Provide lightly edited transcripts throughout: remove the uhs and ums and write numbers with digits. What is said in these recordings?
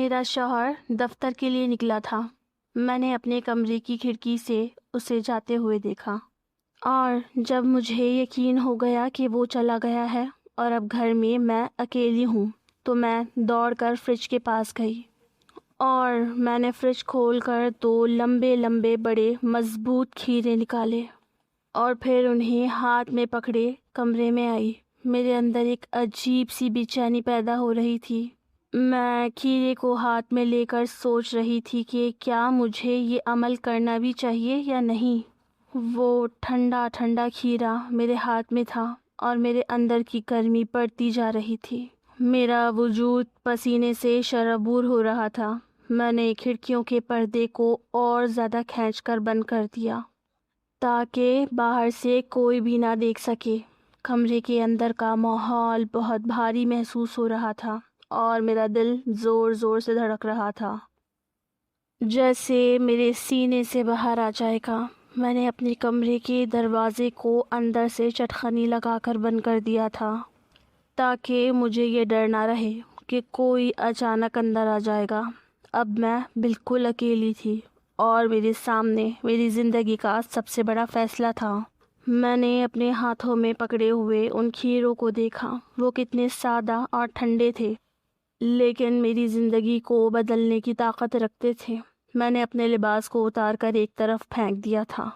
میرا شوہر دفتر کے لیے نکلا تھا۔ میں نے اپنے کمرے کی کھڑکی سے اسے جاتے ہوئے دیکھا، اور جب مجھے یقین ہو گیا کہ وہ چلا گیا ہے اور اب گھر میں اکیلی ہوں، تو میں دوڑ کر فریج کے پاس گئی اور میں نے فریج کھول کر 2 لمبے لمبے بڑے مضبوط کھیرے نکالے اور پھر انہیں ہاتھ میں پکڑے کمرے میں آئی۔ میرے اندر ایک عجیب سی بے چینی پیدا ہو رہی تھی۔ میں کھیرے کو ہاتھ میں لے کر سوچ رہی تھی کہ کیا مجھے یہ عمل کرنا بھی چاہیے یا نہیں۔ وہ ٹھنڈا ٹھنڈا کھیرا میرے ہاتھ میں تھا اور میرے اندر کی گرمی بڑھتی جا رہی تھی۔ میرا وجود پسینے سے شرابور ہو رہا تھا۔ میں نے کھڑکیوں کے پردے کو اور زیادہ کھینچ کر بند کر دیا تاکہ باہر سے کوئی بھی نہ دیکھ سکے۔ کمرے کے اندر کا ماحول بہت بھاری محسوس ہو رہا تھا اور میرا دل زور زور سے دھڑک رہا تھا، جیسے میرے سینے سے باہر آ جائے گا۔ میں نے اپنے کمرے کے دروازے کو اندر سے چٹخنی لگا کر بند کر دیا تھا تاکہ مجھے یہ ڈر نہ رہے کہ کوئی اچانک اندر آ جائے گا۔ اب میں بالکل اکیلی تھی اور میرے سامنے میری زندگی کا سب سے بڑا فیصلہ تھا۔ میں نے اپنے ہاتھوں میں پکڑے ہوئے ان کھیروں کو دیکھا۔ وہ کتنے سادہ اور ٹھنڈے تھے، لیکن میری زندگی کو بدلنے کی طاقت رکھتے تھے۔ میں نے اپنے لباس کو اتار کر ایک طرف پھینک دیا تھا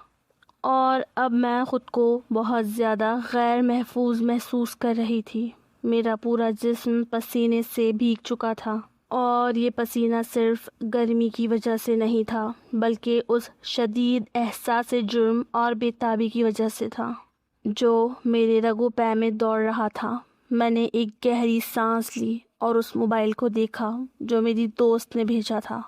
اور اب میں خود کو بہت زیادہ غیر محفوظ محسوس کر رہی تھی۔ میرا پورا جسم پسینے سے بھیگ چکا تھا، اور یہ پسینہ صرف گرمی کی وجہ سے نہیں تھا بلکہ اس شدید احساس جرم اور بے تابی کی وجہ سے تھا جو میرے رگو پے میں دوڑ رہا تھا۔ میں نے ایک گہری سانس لی اور اس موبائل کو دیکھا جو میری دوست نے بھیجا تھا۔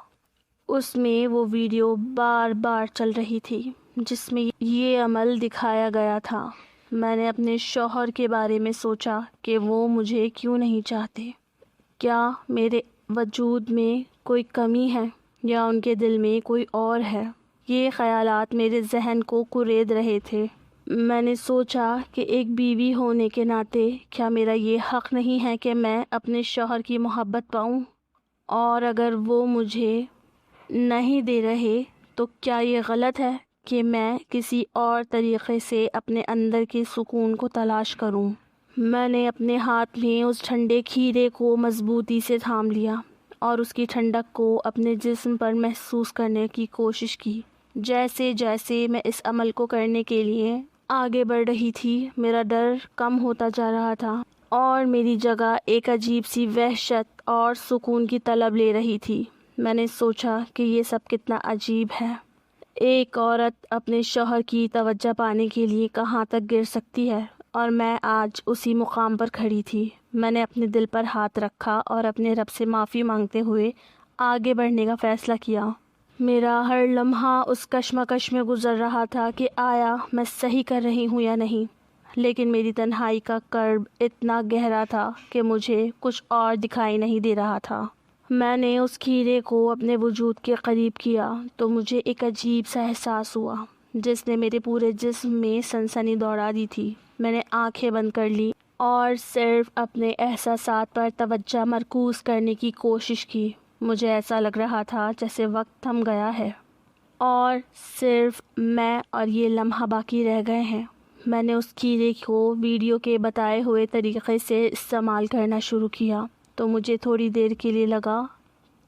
اس میں وہ ویڈیو بار بار چل رہی تھی جس میں یہ عمل دکھایا گیا تھا۔ میں نے اپنے شوہر کے بارے میں سوچا کہ وہ مجھے کیوں نہیں چاہتے۔ کیا میرے وجود میں کوئی کمی ہے یا ان کے دل میں کوئی اور ہے؟ یہ خیالات میرے ذہن کو کورید رہے تھے۔ میں نے سوچا کہ ایک بیوی ہونے کے ناطے کیا میرا یہ حق نہیں ہے کہ میں اپنے شوہر کی محبت پاؤں؟ اور اگر وہ مجھے نہیں دے رہے تو کیا یہ غلط ہے کہ میں کسی اور طریقے سے اپنے اندر کے سکون کو تلاش کروں؟ میں نے اپنے ہاتھ میں اس ٹھنڈے کھیرے کو مضبوطی سے تھام لیا اور اس کی ٹھنڈک کو اپنے جسم پر محسوس کرنے کی کوشش کی۔ جیسے جیسے میں اس عمل کو کرنے کے لیے آگے بڑھ رہی تھی، میرا ڈر کم ہوتا جا رہا تھا اور میری جگہ ایک عجیب سی وحشت اور سکون کی طلب لے رہی تھی۔ میں نے سوچا کہ یہ سب کتنا عجیب ہے۔ ایک عورت اپنے شوہر کی توجہ پانے کے لیے کہاں تک گر سکتی ہے، اور میں آج اسی مقام پر کھڑی تھی۔ میں نے اپنے دل پر ہاتھ رکھا اور اپنے رب سے معافی مانگتے ہوئے آگے بڑھنے کا فیصلہ کیا۔ میرا ہر لمحہ اس کشمکش میں گزر رہا تھا کہ آیا میں صحیح کر رہی ہوں یا نہیں، لیکن میری تنہائی کا کرب اتنا گہرا تھا کہ مجھے کچھ اور دکھائی نہیں دے رہا تھا۔ میں نے اس کھیرے کو اپنے وجود کے قریب کیا تو مجھے ایک عجیب سا احساس ہوا جس نے میرے پورے جسم میں سنسنی دوڑا دی تھی۔ میں نے آنکھیں بند کر لی اور صرف اپنے احساسات پر توجہ مرکوز کرنے کی کوشش کی۔ مجھے ایسا لگ رہا تھا جیسے وقت تھم گیا ہے اور صرف میں اور یہ لمحہ باقی رہ گئے ہیں۔ میں نے اس کھیرے کو ویڈیو کے بتائے ہوئے طریقے سے استعمال کرنا شروع کیا تو مجھے تھوڑی دیر کے لیے لگا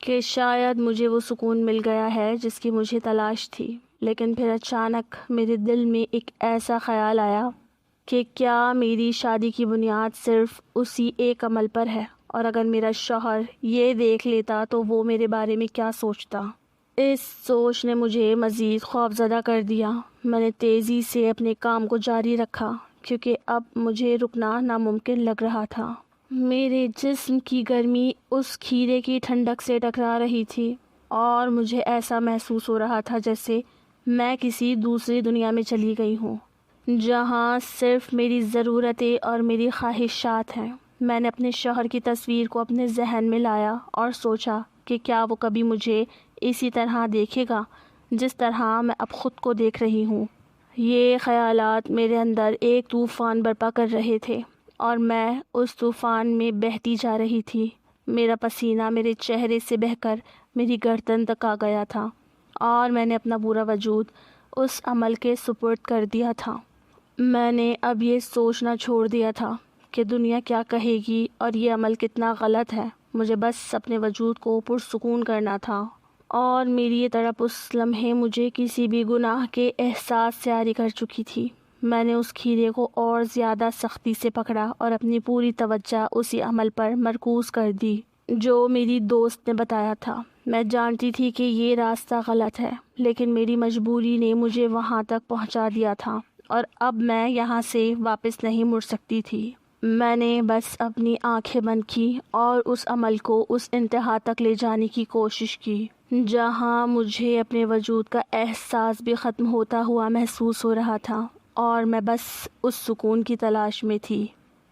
کہ شاید مجھے وہ سکون مل گیا ہے جس کی مجھے تلاش تھی، لیکن پھر اچانک میرے دل میں ایک ایسا خیال آیا کہ کیا میری شادی کی بنیاد صرف اسی ایک عمل پر ہے، اور اگر میرا شوہر یہ دیکھ لیتا تو وہ میرے بارے میں کیا سوچتا؟ اس سوچ نے مجھے مزید خوفزدہ کر دیا۔ میں نے تیزی سے اپنے کام کو جاری رکھا کیونکہ اب مجھے رکنا ناممکن لگ رہا تھا۔ میرے جسم کی گرمی اس کھیرے کی ٹھنڈک سے ٹکرا رہی تھی اور مجھے ایسا محسوس ہو رہا تھا جیسے میں کسی دوسری دنیا میں چلی گئی ہوں جہاں صرف میری ضرورتیں اور میری خواہشات ہیں۔ میں نے اپنے شوہر کی تصویر کو اپنے ذہن میں لایا اور سوچا کہ کیا وہ کبھی مجھے اسی طرح دیکھے گا جس طرح میں اب خود کو دیکھ رہی ہوں۔ یہ خیالات میرے اندر ایک طوفان برپا کر رہے تھے اور میں اس طوفان میں بہتی جا رہی تھی۔ میرا پسینہ میرے چہرے سے بہہ کر میری گردن تک آ گیا تھا اور میں نے اپنا پورا وجود اس عمل کے سپرد کر دیا تھا۔ میں نے اب یہ سوچنا چھوڑ دیا تھا کہ دنیا کیا کہے گی اور یہ عمل کتنا غلط ہے۔ مجھے بس اپنے وجود کو پرسکون کرنا تھا، اور میری یہ تڑپ اس لمحے مجھے کسی بھی گناہ کے احساس سے عاری کر چکی تھی۔ میں نے اس کھیرے کو اور زیادہ سختی سے پکڑا اور اپنی پوری توجہ اسی عمل پر مرکوز کر دی جو میری دوست نے بتایا تھا۔ میں جانتی تھی کہ یہ راستہ غلط ہے، لیکن میری مجبوری نے مجھے وہاں تک پہنچا دیا تھا اور اب میں یہاں سے واپس نہیں مڑ سکتی تھی۔ میں نے بس اپنی آنکھیں بند کی اور اس عمل کو اس انتہا تک لے جانے کی کوشش کی جہاں مجھے اپنے وجود کا احساس بھی ختم ہوتا ہوا محسوس ہو رہا تھا، اور میں بس اس سکون کی تلاش میں تھی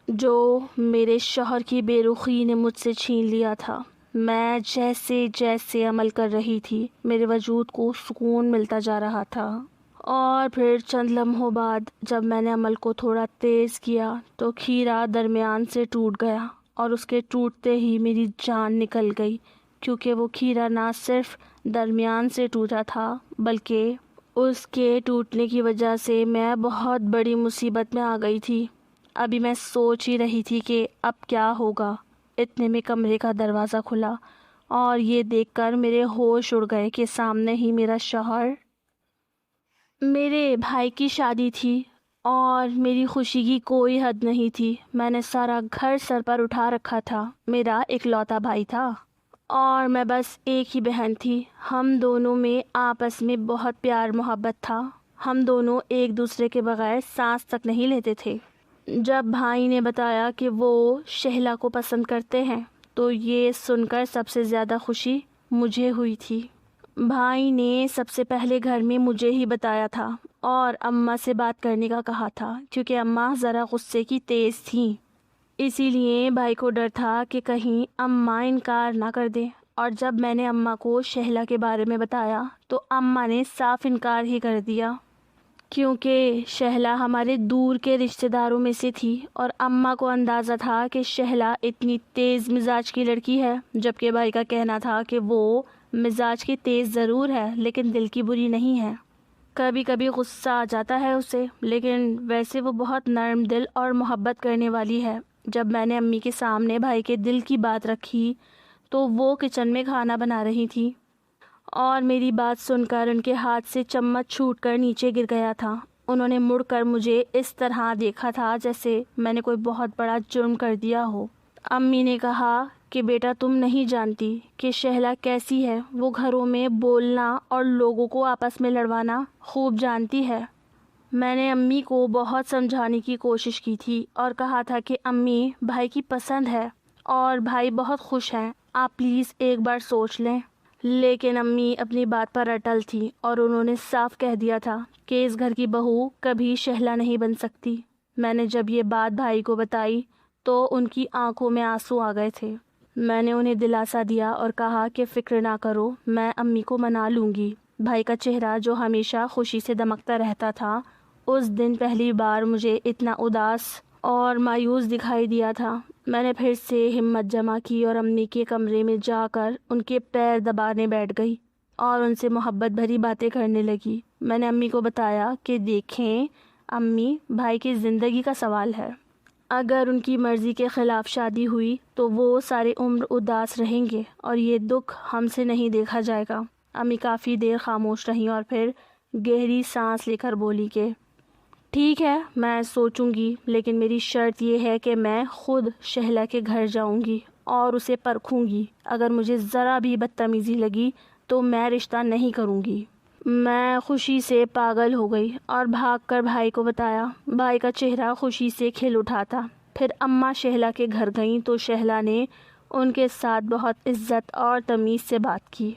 جو میرے شوہر کی بے رخی نے مجھ سے چھین لیا تھا۔ میں جیسے جیسے عمل کر رہی تھی میرے وجود کو سکون ملتا جا رہا تھا، اور پھر چند لمحوں بعد جب میں نے عمل کو تھوڑا تیز کیا تو کھیرا درمیان سے ٹوٹ گیا، اور اس کے ٹوٹتے ہی میری جان نکل گئی، کیونکہ وہ کھیرا نہ صرف درمیان سے ٹوٹا تھا بلکہ اس کے ٹوٹنے کی وجہ سے میں بہت بڑی مصیبت میں آ گئی تھی۔ ابھی میں سوچ ہی رہی تھی کہ اب کیا ہوگا، اتنے میں کمرے کا دروازہ کھلا اور یہ دیکھ کر میرے ہوش اڑ گئے کہ سامنے ہی میرا شوہر۔ میرے بھائی کی شادی تھی اور میری خوشی کی کوئی حد نہیں تھی۔ میں نے سارا گھر سر پر اٹھا رکھا تھا۔ میرا اکلوتا بھائی تھا اور میں بس ایک ہی بہن تھی۔ ہم دونوں میں آپس میں بہت پیار محبت تھا۔ ہم دونوں ایک دوسرے کے بغیر سانس تک نہیں لیتے تھے۔ جب بھائی نے بتایا کہ وہ شہلا کو پسند کرتے ہیں تو یہ سن کر سب سے زیادہ خوشی مجھے ہوئی تھی۔ بھائی نے سب سے پہلے گھر میں مجھے ہی بتایا تھا اور اماں سے بات کرنے کا کہا تھا، کیونکہ اماں ذرا غصے کی تیز تھیں۔ اسی لیے بھائی کو ڈر تھا کہ کہیں اماں انکار نہ کر دیں، اور جب میں نے اماں کو شہلا کے بارے میں بتایا تو اماں نے صاف انکار ہی کر دیا، کیونکہ شہلا ہمارے دور کے رشتہ داروں میں سے تھی، اور اماں کو اندازہ تھا کہ شہلا اتنی تیز مزاج کی لڑکی ہے، جبکہ بھائی کا کہنا تھا کہ وہ مزاج کی تیز ضرور ہے لیکن دل کی بری نہیں ہے۔ کبھی کبھی غصہ آ جاتا ہے اسے، لیکن ویسے وہ بہت نرم دل اور محبت کرنے والی ہے۔ جب میں نے امی کے سامنے بھائی کے دل کی بات رکھی تو وہ کچن میں کھانا بنا رہی تھی، اور میری بات سن کر ان کے ہاتھ سے چمچ چھوٹ کر نیچے گر گیا تھا۔ انہوں نے مڑ کر مجھے اس طرح دیکھا تھا جیسے میں نے کوئی بہت بڑا جرم کر دیا ہو۔ امی نے کہا کہ بیٹا تم نہیں جانتی کہ شہلا کیسی ہے، وہ گھروں میں بولنا اور لوگوں کو آپس میں لڑوانا خوب جانتی ہے۔ میں نے امی کو بہت سمجھانے کی کوشش کی تھی اور کہا تھا کہ امی بھائی کی پسند ہے اور بھائی بہت خوش ہیں، آپ پلیز ایک بار سوچ لیں۔ لیکن امی اپنی بات پر اٹل تھی اور انہوں نے صاف کہہ دیا تھا کہ اس گھر کی بہو کبھی شہلا نہیں بن سکتی۔ میں نے جب یہ بات بھائی کو بتائی تو ان کی آنکھوں میں آنسو آ گئے تھے۔ میں نے انہیں دلاسا دیا اور کہا کہ فکر نہ کرو، میں امی کو منا لوں گی۔ بھائی کا چہرہ جو ہمیشہ خوشی سے دمکتا رہتا تھا اس دن پہلی بار مجھے اتنا اداس اور مایوس دکھائی دیا تھا۔ میں نے پھر سے ہمت جمع کی اور امی کے کمرے میں جا کر ان کے پیر دبانے بیٹھ گئی اور ان سے محبت بھری باتیں کرنے لگی۔ میں نے امی کو بتایا کہ دیکھیں امی، بھائی کی زندگی کا سوال ہے، اگر ان کی مرضی کے خلاف شادی ہوئی تو وہ ساری عمر اداس رہیں گے اور یہ دکھ ہم سے نہیں دیکھا جائے گا۔ امی کافی دیر خاموش رہیں اور پھر گہری سانس لے کر بولی کہ ٹھیک ہے، میں سوچوں گی، لیکن میری شرط یہ ہے کہ میں خود شہلا کے گھر جاؤں گی اور اسے پرکھوں گی۔ اگر مجھے ذرا بھی بدتمیزی لگی تو میں رشتہ نہیں کروں گی۔ میں خوشی سے پاگل ہو گئی اور بھاگ کر بھائی کو بتایا۔ بھائی کا چہرہ خوشی سے کھل اٹھا تھا۔ پھر اماں شہلا کے گھر گئیں تو شہلا نے ان کے ساتھ بہت عزت اور تمیز سے بات کی۔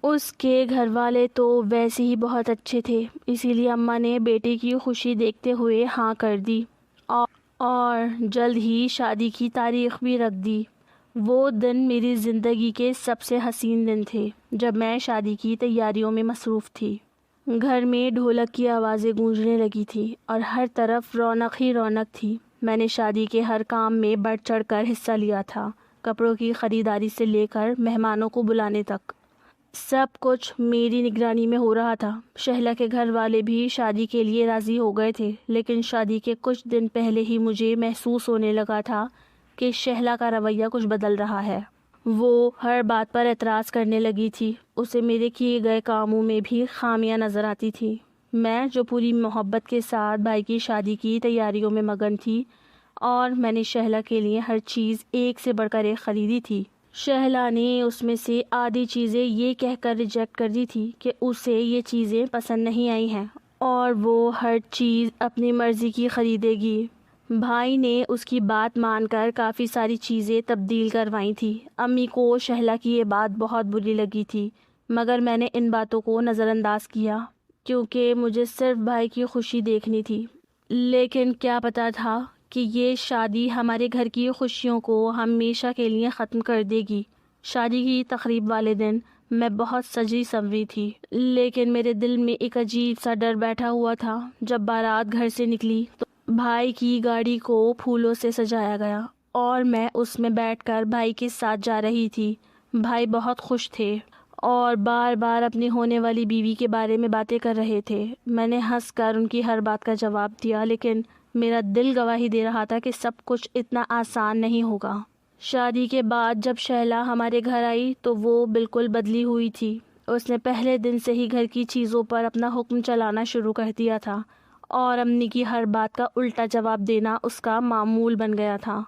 اس کے گھر والے تو ویسے ہی بہت اچھے تھے، اسی لیے اماں نے بیٹے کی خوشی دیکھتے ہوئے ہاں کر دی اور جلد ہی شادی کی تاریخ بھی رکھ دی۔ وہ دن میری زندگی کے سب سے حسین دن تھے جب میں شادی کی تیاریوں میں مصروف تھی۔ گھر میں ڈھولک کی آوازیں گونجنے لگی تھی اور ہر طرف رونق ہی رونق تھی۔ میں نے شادی کے ہر کام میں بڑھ چڑھ کر حصہ لیا تھا۔ کپڑوں کی خریداری سے لے کر مہمانوں کو بلانے تک سب کچھ میری نگرانی میں ہو رہا تھا۔ شہلا کے گھر والے بھی شادی کے لیے راضی ہو گئے تھے، لیکن شادی کے کچھ دن پہلے ہی مجھے محسوس ہونے لگا تھا کہ شہلا کا رویہ کچھ بدل رہا ہے۔ وہ ہر بات پر اعتراض کرنے لگی تھی، اسے میرے کیے گئے کاموں میں بھی خامیاں نظر آتی تھی۔ میں جو پوری محبت کے ساتھ بھائی کی شادی کی تیاریوں میں مگن تھی، اور میں نے شہلا کے لیے ہر چیز ایک سے بڑھ کر ایک خریدی تھی، شہلا نے اس میں سے آدھی چیزیں یہ کہہ کر ریجیکٹ کر دی تھی کہ اسے یہ چیزیں پسند نہیں آئی ہیں اور وہ ہر چیز اپنی مرضی کی خریدے گی۔ بھائی نے اس کی بات مان کر کافی ساری چیزیں تبدیل کروائی تھی۔ امی کو شہلا کی یہ بات بہت بری لگی تھی، مگر میں نے ان باتوں کو نظر انداز کیا کیونکہ مجھے صرف بھائی کی خوشی دیکھنی تھی۔ لیکن کیا پتا تھا کہ یہ شادی ہمارے گھر کی خوشیوں کو ہمیشہ کے لیے ختم کر دے گی۔ شادی کی تقریب والے دن میں بہت سجی سنوری تھی، لیکن میرے دل میں ایک عجیب سا ڈر بیٹھا ہوا تھا۔ جب بارات گھر سے نکلی تو بھائی کی گاڑی کو پھولوں سے سجایا گیا اور میں اس میں بیٹھ کر بھائی کے ساتھ جا رہی تھی۔ بھائی بہت خوش تھے اور بار بار اپنی ہونے والی بیوی کے بارے میں باتیں کر رہے تھے۔ میں نے ہنس کر ان کی ہر بات کا جواب دیا، لیکن میرا دل گواہی دے رہا تھا کہ سب کچھ اتنا آسان نہیں ہوگا۔ شادی کے بعد جب شہلا ہمارے گھر آئی تو وہ بالکل بدلی ہوئی تھی۔ اس نے پہلے دن سے ہی گھر کی چیزوں پر اپنا حکم چلانا شروع کر دیا تھا اور امی کی ہر بات کا الٹا جواب دینا اس کا معمول بن گیا تھا۔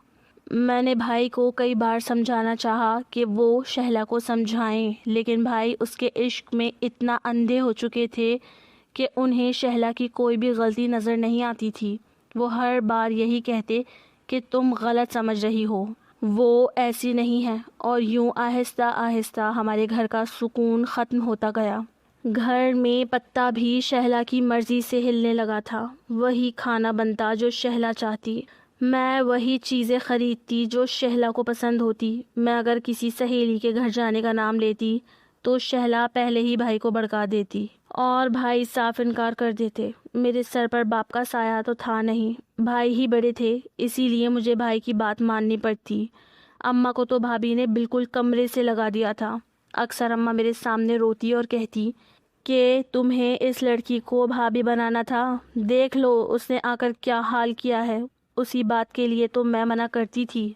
میں نے بھائی کو کئی بار سمجھانا چاہا کہ وہ شہلا کو سمجھائیں، لیکن بھائی اس کے عشق میں اتنا اندھے ہو چکے تھے کہ انہیں شہلا کی کوئی بھی غلطی نظر نہیں آتی تھی۔ وہ ہر بار یہی کہتے کہ تم غلط سمجھ رہی ہو، وہ ایسی نہیں ہے، اور یوں آہستہ آہستہ ہمارے گھر کا سکون ختم ہوتا گیا۔ گھر میں پتا بھی شہلا کی مرضی سے ہلنے لگا تھا۔ وہی کھانا بنتا جو شہلا چاہتی، میں وہی چیزیں خریدتی جو شہلا کو پسند ہوتی۔ میں اگر کسی سہیلی کے گھر جانے کا نام لیتی تو شہلا پہلے ہی بھائی کو بھڑکا دیتی اور بھائی صاف انکار کر دیتے۔ میرے سر پر باپ کا سایہ تو تھا نہیں، بھائی ہی بڑے تھے، اسی لیے مجھے بھائی کی بات ماننی پڑتی۔ اماں کو تو بھابھی نے بالکل کمرے سے لگا دیا تھا۔ اکثر اماں میرے سامنے روتی اور کہتی کہ تمہیں اس لڑکی کو بھابھی بنانا تھا، دیکھ لو اس نے آ کر کیا حال کیا ہے۔ اسی بات کے لیے تو میں منع کرتی تھی۔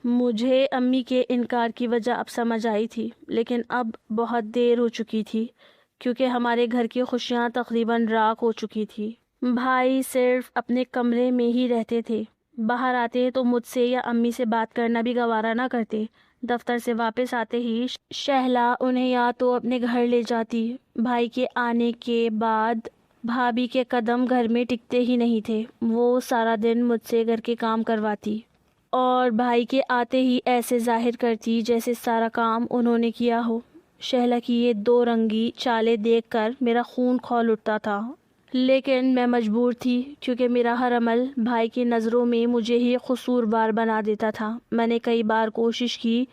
مجھے امی کے انکار کی وجہ اب سمجھ آئی تھی، لیکن اب بہت دیر ہو چکی تھی کیونکہ ہمارے گھر کی خوشیاں تقریباً راکھ ہو چکی تھی۔ بھائی صرف اپنے کمرے میں ہی رہتے تھے، باہر آتے تو مجھ سے یا امی سے بات کرنا بھی گوارا نہ کرتے۔ دفتر سے واپس آتے ہی شہلا انہیں یا تو اپنے گھر لے جاتی۔ بھائی کے آنے کے بعد بھابھی کے قدم گھر میں ٹکتے ہی نہیں تھے، وہ سارا دن مجھ سے گھر کے کام کرواتی اور بھائی کے آتے ہی ایسے ظاہر کرتی جیسے سارا کام انہوں نے کیا ہو۔ شہلا کی یہ دو رنگی چالیں دیکھ کر میرا خون کھول اٹھتا تھا، لیکن میں مجبور تھی کیونکہ میرا ہر عمل بھائی کی نظروں میں مجھے ہی قصوروار بنا دیتا تھا۔ میں نے کئی بار کوشش کی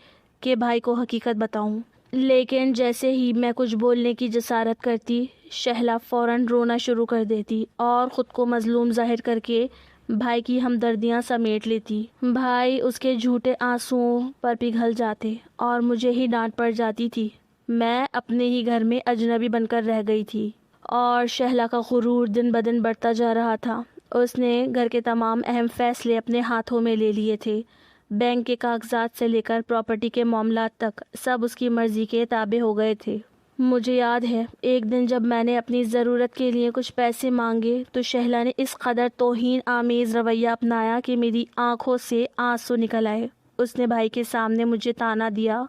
کہ بھائی کو حقیقت بتاؤں، لیکن جیسے ہی میں کچھ بولنے کی جسارت کرتی، شہلا فوراً رونا شروع کر دیتی اور خود کو مظلوم ظاہر کر کے بھائی کی ہمدردیاں سمیٹ لیتی۔ بھائی اس کے جھوٹے آنسوؤں پر پگھل جاتے اور مجھے ہی ڈانٹ پڑ جاتی تھی۔ میں اپنے ہی گھر میں اجنبی بن کر رہ گئی تھی اور شہلا کا غرور دن بدن بڑھتا جا رہا تھا۔ اس نے گھر کے تمام اہم فیصلے اپنے ہاتھوں میں لے لیے تھے، بینک کے کاغذات سے لے کر پراپرٹی کے معاملات تک سب اس کی مرضی کے تابع ہو گئے تھے۔ مجھے یاد ہے ایک دن جب میں نے اپنی ضرورت کے لیے کچھ پیسے مانگے تو شہلا نے اس قدر توہین آمیز رویہ اپنایا کہ میری آنکھوں سے آنسو نکل آئے۔ اس نے بھائی کے سامنے مجھے طعنہ دیا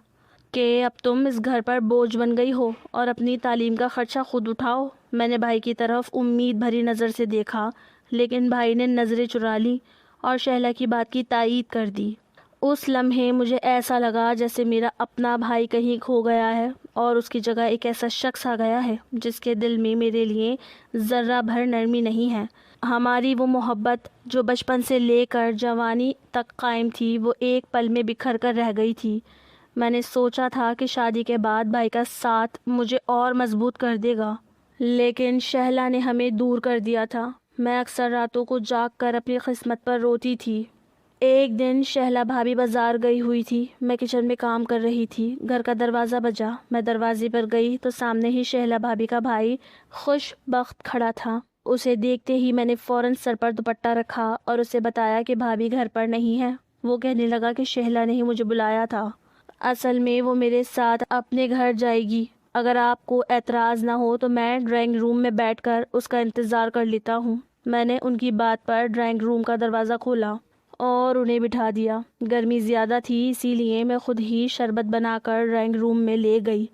کہ اب تم اس گھر پر بوجھ بن گئی ہو اور اپنی تعلیم کا خرچہ خود اٹھاؤ۔ میں نے بھائی کی طرف امید بھری نظر سے دیکھا، لیکن بھائی نے نظریں چرا لیں اور شہلا کی بات کی تائید کر دی۔ اس لمحے مجھے ایسا لگا جیسے میرا اپنا بھائی کہیں کھو گیا ہے اور اس کی جگہ ایک ایسا شخص آ گیا ہے جس کے دل میں میرے لیے ذرہ بھر نرمی نہیں ہے۔ ہماری وہ محبت جو بچپن سے لے کر جوانی تک قائم تھی، وہ ایک پل میں بکھر کر رہ گئی تھی۔ میں نے سوچا تھا کہ شادی کے بعد بھائی کا ساتھ مجھے اور مضبوط کر دے گا، لیکن شہلا نے ہمیں دور کر دیا تھا۔ میں اکثر راتوں کو جاگ کر اپنی قسمت پر روتی تھی ایک دن شہلا بھابھی بازار گئی ہوئی تھی، میں کچن میں کام کر رہی تھی، گھر کا دروازہ بجا، میں دروازے پر گئی تو سامنے ہی شہلا بھابھی کا بھائی خوش بخت کھڑا تھا۔ اسے دیکھتے ہی میں نے فوراً سر پر دوپٹہ رکھا اور اسے بتایا کہ بھابھی گھر پر نہیں ہے۔ وہ کہنے لگا کہ شہلا نے ہی مجھے بلایا تھا، اصل میں وہ میرے ساتھ اپنے گھر جائے گی، اگر آپ کو اعتراض نہ ہو تو میں ڈرائنگ روم میں بیٹھ کر اس کا انتظار کر لیتا ہوں۔ میں نے ان کی بات پر ڈرائنگ روم کا دروازہ کھولا اور انہیں بٹھا دیا۔ گرمی زیادہ تھی، اسی لیے میں خود ہی شربت بنا کر ڈرائنگ روم میں لے گئی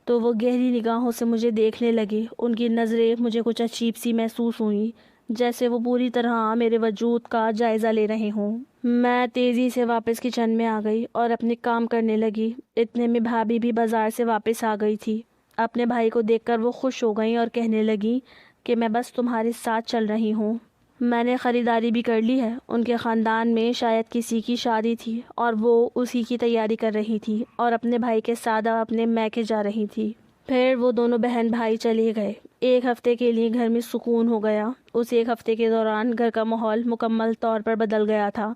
تو وہ گہری نگاہوں سے مجھے دیکھنے لگے۔ ان کی نظریں مجھے کچھ عجیب سی محسوس ہوئیں، جیسے وہ پوری طرح میرے وجود کا جائزہ لے رہے ہوں۔ میں تیزی سے واپس کچن میں آ گئی اور اپنے کام کرنے لگی۔ اتنے میں بھابھی بھی بازار سے واپس آ گئی تھی۔ اپنے بھائی کو دیکھ کر وہ خوش ہو گئیں اور کہنے لگی کہ میں بس تمہارے ساتھ چل رہی ہوں۔ میں نے خریداری بھی کر لی ہے۔ ان کے خاندان میں شاید کسی کی شادی تھی اور وہ اسی کی تیاری کر رہی تھی اور اپنے بھائی کے ساتھ اپنے میکے جا رہی تھی۔ پھر وہ دونوں بہن بھائی چلے گئے۔ ایک ہفتے کے لیے گھر میں سکون ہو گیا۔ اس ایک ہفتے کے دوران گھر کا ماحول مکمل طور پر بدل گیا تھا۔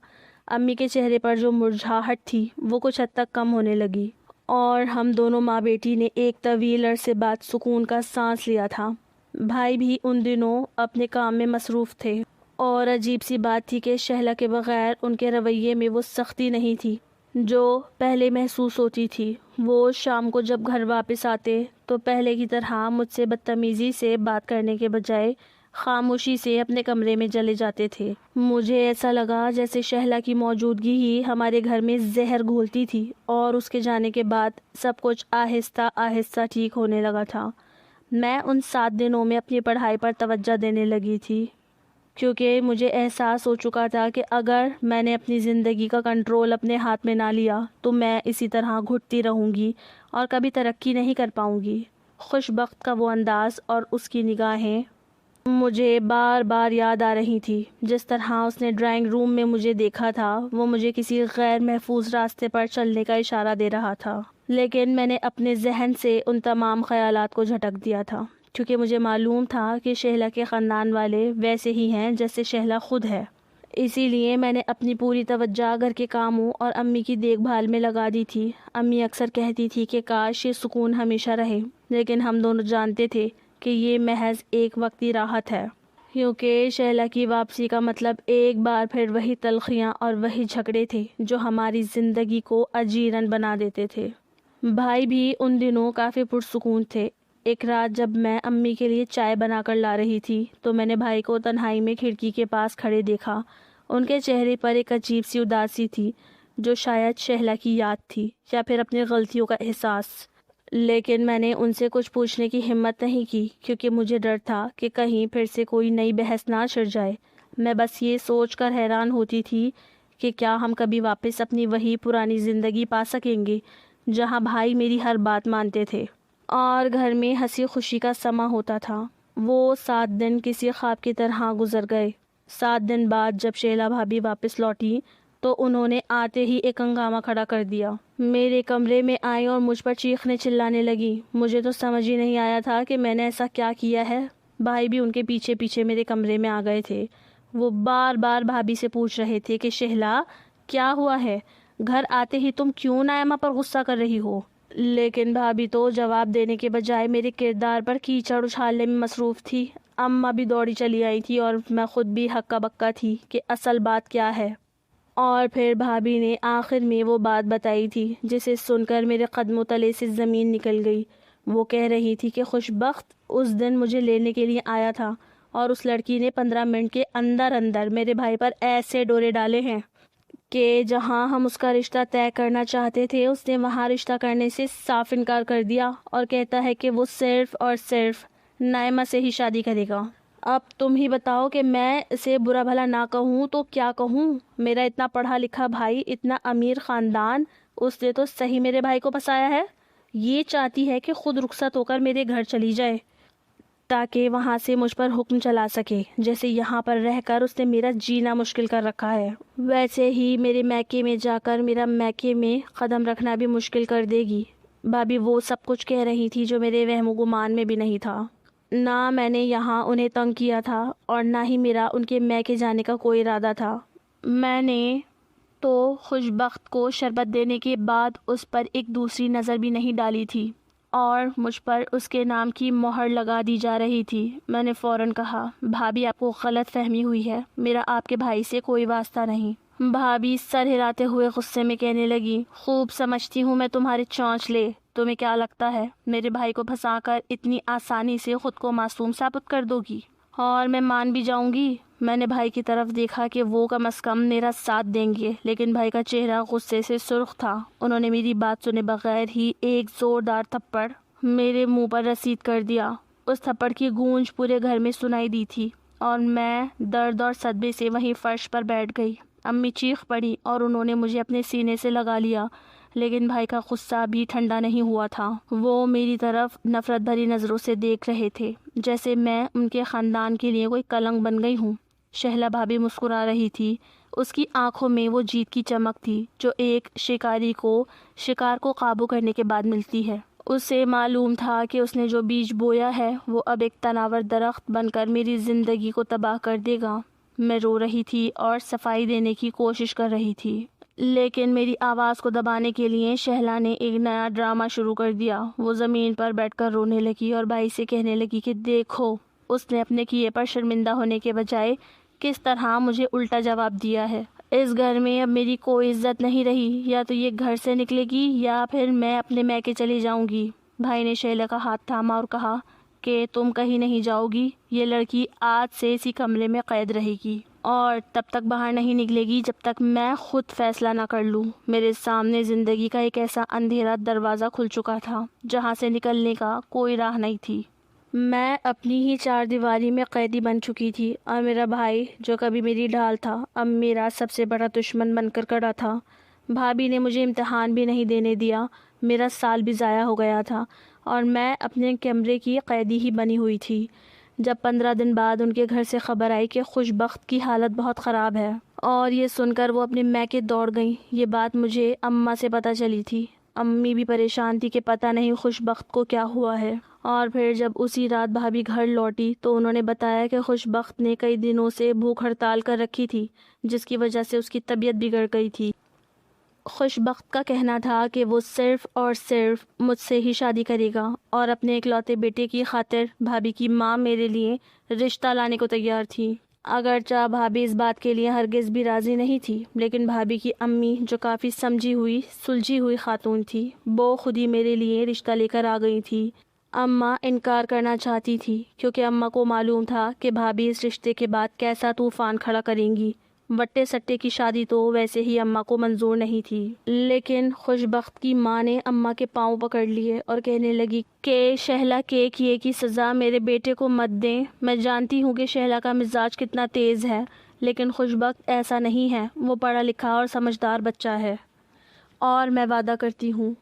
امی کے چہرے پر جو مرجھاہٹ تھی وہ کچھ حد تک کم ہونے لگی اور ہم دونوں ماں بیٹی نے ایک طویل عرصے بعد سکون کا سانس لیا تھا۔ بھائی بھی ان دنوں اپنے کام میں مصروف تھے اور عجیب سی بات تھی کہ شہلا کے بغیر ان کے رویے میں وہ سختی نہیں تھی جو پہلے محسوس ہوتی تھی۔ وہ شام کو جب گھر واپس آتے تو پہلے کی طرح مجھ سے بدتمیزی سے بات کرنے کے بجائے خاموشی سے اپنے کمرے میں چلے جاتے تھے۔ مجھے ایسا لگا جیسے شہلا کی موجودگی ہی ہمارے گھر میں زہر گھولتی تھی اور اس کے جانے کے بعد سب کچھ آہستہ آہستہ ٹھیک ہونے لگا تھا۔ میں ان 7 دنوں میں اپنی پڑھائی پر توجہ دینے لگی تھی، کیونکہ مجھے احساس ہو چکا تھا کہ اگر میں نے اپنی زندگی کا کنٹرول اپنے ہاتھ میں نہ لیا تو میں اسی طرح گھٹتی رہوں گی اور کبھی ترقی نہیں کر پاؤں گی۔ خوش بخت کا وہ انداز اور اس کی نگاہیں مجھے بار بار یاد آ رہی تھی۔ جس طرح اس نے ڈرائنگ روم میں مجھے دیکھا تھا وہ مجھے کسی غیر محفوظ راستے پر چلنے کا اشارہ دے رہا تھا، لیکن میں نے اپنے ذہن سے ان تمام خیالات کو جھٹک دیا تھا، کیونکہ مجھے معلوم تھا کہ شہلا کے خاندان والے ویسے ہی ہیں جیسے شہلا خود ہے۔ اسی لیے میں نے اپنی پوری توجہ گھر کے کاموں اور امی کی دیکھ بھال میں لگا دی تھی۔ امی اکثر کہتی تھی کہ کاش یہ سکون ہمیشہ رہے، لیکن ہم دونوں جانتے تھے کہ یہ محض ایک وقتی راحت ہے، کیونکہ شہلا کی واپسی کا مطلب ایک بار پھر وہی تلخیاں اور وہی جھگڑے تھے جو ہماری زندگی کو اجیرن بنا دیتے تھے۔ بھائی بھی ان دنوں کافی پرسکون تھے۔ ایک رات جب میں امی کے لیے چائے بنا کر لا رہی تھی تو میں نے بھائی کو تنہائی میں کھڑکی کے پاس کھڑے دیکھا۔ ان کے چہرے پر ایک عجیب سی اداسی تھی جو شاید شہلا کی یاد تھی یا پھر اپنی غلطیوں کا احساس، لیکن میں نے ان سے کچھ پوچھنے کی ہمت نہیں کی کیونکہ مجھے ڈر تھا کہ کہیں پھر سے کوئی نئی بحث نہ چھڑ جائے۔ میں بس یہ سوچ کر حیران ہوتی تھی کہ کیا ہم کبھی واپس اپنی وہی پرانی زندگی پا سکیں گے جہاں بھائی میری ہر بات مانتے تھے اور گھر میں ہنسی خوشی کا سما ہوتا تھا۔ وہ 7 دن کسی خواب کی طرح گزر گئے۔ 7 دن بعد جب شہلا بھابھی واپس لوٹی تو انہوں نے آتے ہی ایک ہنگامہ کھڑا کر دیا۔ میرے کمرے میں آئی اور مجھ پر چیخنے چلانے لگی۔ مجھے تو سمجھ ہی نہیں آیا تھا کہ میں نے ایسا کیا کیا ہے۔ بھائی بھی ان کے پیچھے پیچھے میرے کمرے میں آ گئے تھے۔ وہ بار بار بھابھی سے پوچھ رہے تھے کہ شہلا کیا ہوا ہے، گھر آتے ہی تم کیوں نائمہ پر غصہ کر رہی ہو؟ لیکن بھابھی تو جواب دینے کے بجائے میرے کردار پر کیچڑ اچھالنے میں مصروف تھی۔ اماں بھی دوڑی چلی آئی تھی اور میں خود بھی ہکا بکا تھی کہ اصل بات کیا ہے۔ اور پھر بھابھی نے آخر میں وہ بات بتائی تھی جسے سن کر میرے قدموں تلے سے زمین نکل گئی۔ وہ کہہ رہی تھی کہ خوش بخت اس دن مجھے لینے کے لیے آیا تھا اور اس لڑکی نے 15 منٹ کے اندر اندر میرے بھائی پر ایسے ڈورے ڈالے ہیں کہ جہاں ہم اس کا رشتہ طے کرنا چاہتے تھے اس نے وہاں رشتہ کرنے سے صاف انکار کر دیا اور کہتا ہے کہ وہ صرف اور صرف نائمہ سے ہی شادی کرے گا۔ اب تم ہی بتاؤ کہ میں اسے برا بھلا نہ کہوں تو کیا کہوں؟ میرا اتنا پڑھا لکھا بھائی، اتنا امیر خاندان، اس نے تو صحیح میرے بھائی کو پسایا ہے۔ یہ چاہتی ہے کہ خود رخصت ہو کر میرے گھر چلی جائے تاکہ وہاں سے مجھ پر حکم چلا سکے، جیسے یہاں پر رہ کر اس نے میرا جینا مشکل کر رکھا ہے ویسے ہی میرے میکے میں جا کر میرا میکے میں قدم رکھنا بھی مشکل کر دے گی۔ بھابھی وہ سب کچھ کہہ رہی تھی جو میرے وہم و گمان میں بھی نہیں تھا۔ نہ میں نے یہاں انہیں تنگ کیا تھا اور نہ ہی میرا ان کے میکے جانے کا کوئی ارادہ تھا۔ میں نے تو خوش بخت کو شربت دینے کے بعد اس پر ایک دوسری نظر بھی نہیں ڈالی تھی اور مجھ پر اس کے نام کی مہر لگا دی جا رہی تھی۔ میں نے فوراً کہا، بھابھی آپ کو غلط فہمی ہوئی ہے، میرا آپ کے بھائی سے کوئی واسطہ نہیں۔ بھابھی سر ہلاتے ہوئے غصے میں کہنے لگی، خوب سمجھتی ہوں میں تمہارے چونچلے، تمہیں کیا لگتا ہے میرے بھائی کو پھنسا کر اتنی آسانی سے خود کو معصوم ثابت کر دو گی؟ اور میں مان بھی جاؤں گی؟ میں نے بھائی کی طرف دیکھا کہ وہ کم از کم میرا ساتھ دیں گے، لیکن بھائی کا چہرہ غصے سے سرخ تھا۔ انہوں نے میری بات سنے بغیر ہی ایک زوردار تھپڑ میرے منہ پر رسید کر دیا۔ اس تھپڑ کی گونج پورے گھر میں سنائی دی تھی اور میں درد اور صدمے سے وہیں فرش پر بیٹھ گئی۔ امی چیخ پڑی اور انہوں نے مجھے اپنے سینے سے لگا لیا، لیکن بھائی کا غصہ بھی ٹھنڈا نہیں ہوا تھا۔ وہ میری طرف نفرت بھری نظروں سے دیکھ رہے تھے، جیسے میں ان کے خاندان کے لیے کوئی کلنک بن گئی ہوں۔ شہلا بھابھی مسکرا رہی تھی، اس کی آنکھوں میں وہ جیت کی چمک تھی جو ایک شکاری کو شکار کو قابو کرنے کے بعد ملتی ہے۔ اسے معلوم تھا کہ اس نے جو بیج بویا ہے وہ اب ایک تناور درخت بن کر میری زندگی کو تباہ کر دے گا۔ میں رو رہی تھی اور صفائی دینے کی کوشش کر رہی تھی، لیکن میری آواز کو دبانے کے لیے شہلا نے ایک نیا ڈرامہ شروع کر دیا۔ وہ زمین پر بیٹھ کر رونے لگی اور بھائی سے کہنے لگی کہ دیکھو، اس نے اپنے کیے پر شرمندہ ہونے کے بجائے کس طرح مجھے الٹا جواب دیا ہے۔ اس گھر میں اب میری کوئی عزت نہیں رہی، یا تو یہ گھر سے نکلے گی یا پھر میں اپنے میکے چلی جاؤں گی۔ بھائی نے شہلا کا ہاتھ تھاما اور کہا کہ تم کہیں نہیں جاؤ گی، یہ لڑکی آج سے اسی کمرے میں قید رہے گی اور تب تک باہر نہیں نکلے گی جب تک میں خود فیصلہ نہ کر لوں۔ میرے سامنے زندگی کا ایک ایسا اندھیرا دروازہ کھل چکا تھا جہاں سے نکلنے کا کوئی راہ نہیں تھی۔ میں اپنی ہی چار دیواری میں قیدی بن چکی تھی اور میرا بھائی جو کبھی میری ڈھال تھا اب میرا سب سے بڑا دشمن بن کر کھڑا تھا۔ بھابھی نے مجھے امتحان بھی نہیں دینے دیا، میرا سال بھی ضائع ہو گیا تھا اور میں اپنے کمرے کی قیدی ہی بنی ہوئی تھی۔ جب 15 دن بعد ان کے گھر سے خبر آئی کہ خوش بخت کی حالت بہت خراب ہے اور یہ سن کر وہ اپنے میکے دوڑ گئیں، یہ بات مجھے اماں سے پتہ چلی تھی۔ امی بھی پریشان تھی کہ پتہ نہیں خوش بخت کو کیا ہوا ہے، اور پھر جب اسی رات بھابھی گھر لوٹی تو انہوں نے بتایا کہ خوش بخت نے کئی دنوں سے بھوک ہڑتال کر رکھی تھی، جس کی وجہ سے اس کی طبیعت بگڑ گئی تھی۔ خوش بخت کا کہنا تھا کہ وہ صرف اور صرف مجھ سے ہی شادی کرے گا اور اپنے اکلوتے بیٹے کی خاطر بھابھی کی ماں میرے لیے رشتہ لانے کو تیار تھی۔ اگرچہ بھابھی اس بات کے لیے ہرگز بھی راضی نہیں تھی، لیکن بھابھی کی امی جو کافی سمجھی ہوئی سلجھی ہوئی خاتون تھی، وہ خود ہی میرے لیے رشتہ لے کر آ گئی تھی۔ اماں انکار کرنا چاہتی تھی کیونکہ اماں کو معلوم تھا کہ بھابھی اس رشتے کے بعد کیسا طوفان کھڑا کریں گی۔ وٹے سٹے کی شادی تو ویسے ہی اماں کو منظور نہیں تھی، لیکن خوش بخت کی ماں نے اماں کے پاؤں پکڑ لیے اور کہنے لگی کہ شہلا کے کیے کی سزا میرے بیٹے کو مت دیں۔ میں جانتی ہوں کہ شہلا کا مزاج کتنا تیز ہے، لیکن خوش بخت ایسا نہیں ہے، وہ پڑھا لکھا اور سمجھدار بچہ ہے، اور میں وعدہ کرتی ہوں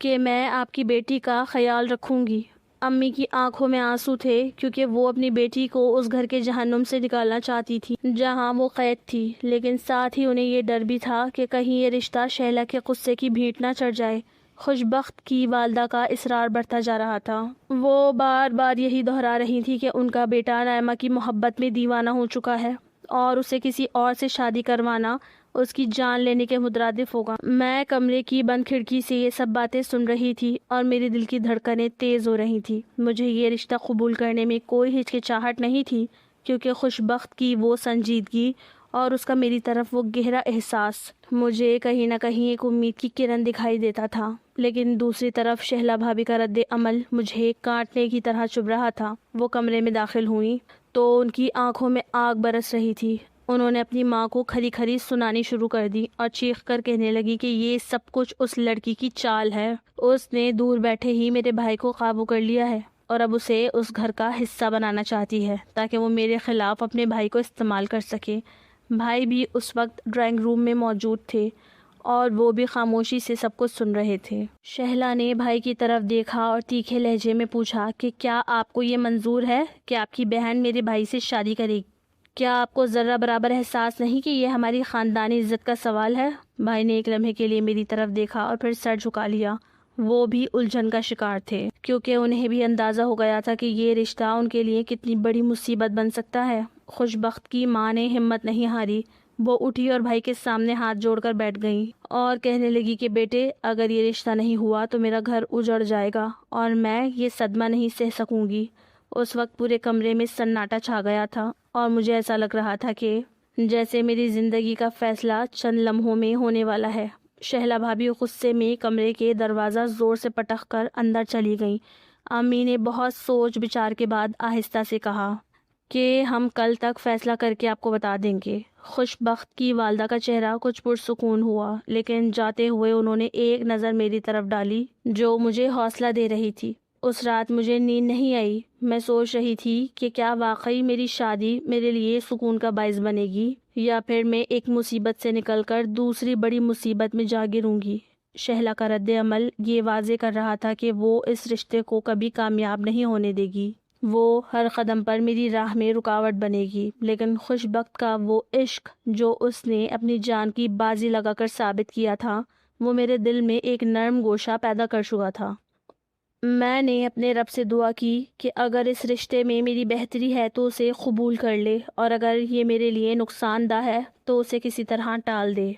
کہ میں آپ کی بیٹی کا خیال رکھوں گی۔ امی کی آنکھوں میں آنسو تھے کیونکہ وہ اپنی بیٹی کو اس گھر کے جہنم سے نکالنا چاہتی تھی جہاں وہ قید تھی، لیکن ساتھ ہی انہیں یہ ڈر بھی تھا کہ کہیں یہ رشتہ شہلا کے غصے کی بھینٹ نہ چڑھ جائے۔ خوش بخت کی والدہ کا اصرار بڑھتا جا رہا تھا۔ وہ بار بار یہی دہرا رہی تھی کہ ان کا بیٹا نائمہ کی محبت میں دیوانہ ہو چکا ہے اور اسے کسی اور سے شادی کروانا اس کی جان لینے کے مترادف ہوگا۔ میں کمرے کی بند کھڑکی سے یہ سب باتیں سن رہی تھی اور میرے دل کی دھڑکنیں تیز ہو رہی تھی۔ مجھے یہ رشتہ قبول کرنے میں کوئی ہچکچاہٹ نہیں تھی کیونکہ خوش بخت کی وہ سنجیدگی اور اس کا میری طرف وہ گہرا احساس مجھے کہیں نہ کہیں ایک امید کی کرن دکھائی دیتا تھا، لیکن دوسری طرف شہلا بھابھی کا رد عمل مجھے کانٹنے کی طرح چبھ رہا تھا۔ وہ کمرے میں داخل ہوئیں تو ان کی آنکھوں میں آگ برس رہی تھی۔ انہوں نے اپنی ماں کو کھری کھری سنانی شروع کر دی اور چیخ کر کہنے لگی کہ یہ سب کچھ اس لڑکی کی چال ہے، اس نے دور بیٹھے ہی میرے بھائی کو قابو کر لیا ہے اور اب اسے اس گھر کا حصہ بنانا چاہتی ہے تاکہ وہ میرے خلاف اپنے بھائی کو استعمال کر سکے۔ بھائی بھی اس وقت ڈرائنگ روم میں موجود تھے اور وہ بھی خاموشی سے سب کچھ سن رہے تھے۔ شہلا نے بھائی کی طرف دیکھا اور تیکھے لہجے میں پوچھا کہ کیا آپ کو یہ منظور ہے کہ آپ کی بہن میرے بھائی سے شادی کرے گی؟ کیا آپ کو ذرہ برابر احساس نہیں کہ یہ ہماری خاندانی عزت کا سوال ہے؟ بھائی نے ایک لمحے کے لیے میری طرف دیکھا اور پھر سر جھکا لیا۔ وہ بھی الجھن کا شکار تھے کیونکہ انہیں بھی اندازہ ہو گیا تھا کہ یہ رشتہ ان کے لیے کتنی بڑی مصیبت بن سکتا ہے۔ خوش بخت کی ماں نے ہمت نہیں ہاری، وہ اٹھی اور بھائی کے سامنے ہاتھ جوڑ کر بیٹھ گئیں اور کہنے لگی کہ بیٹے اگر یہ رشتہ نہیں ہوا تو میرا گھر اجڑ جائے گا اور میں یہ صدمہ نہیں سہ سکوں گی۔ اس وقت پورے کمرے میں سناٹا چھا گیا تھا اور مجھے ایسا لگ رہا تھا کہ جیسے میری زندگی کا فیصلہ چند لمحوں میں ہونے والا ہے۔ شہلا بھابھی غصے میں کمرے کے دروازہ زور سے پٹخ کر اندر چلی گئیں۔ امی نے بہت سوچ بچار کے بعد آہستہ سے کہا کہ ہم کل تک فیصلہ کر کے آپ کو بتا دیں گے۔ خوش بخت کی والدہ کا چہرہ کچھ پرسکون ہوا، لیکن جاتے ہوئے انہوں نے ایک نظر میری طرف ڈالی جو مجھے حوصلہ دے رہی تھی۔ اس رات مجھے نیند نہیں آئی۔ میں سوچ رہی تھی کہ کیا واقعی میری شادی میرے لیے سکون کا باعث بنے گی یا پھر میں ایک مصیبت سے نکل کر دوسری بڑی مصیبت میں جا گروں گی۔ شہلا کا رد عمل یہ واضح کر رہا تھا کہ وہ اس رشتے کو کبھی کامیاب نہیں ہونے دے گی۔ وہ ہر قدم پر میری راہ میں رکاوٹ بنے گی، لیکن خوش بخت کا وہ عشق جو اس نے اپنی جان کی بازی لگا کر ثابت کیا تھا، وہ میرے دل میں ایک نرم گوشہ پیدا کر چکا تھا۔ میں نے اپنے رب سے دعا کی کہ اگر اس رشتے میں میری بہتری ہے تو اسے قبول کر لے، اور اگر یہ میرے لیے نقصان دہ ہے تو اسے کسی طرح ٹال دے۔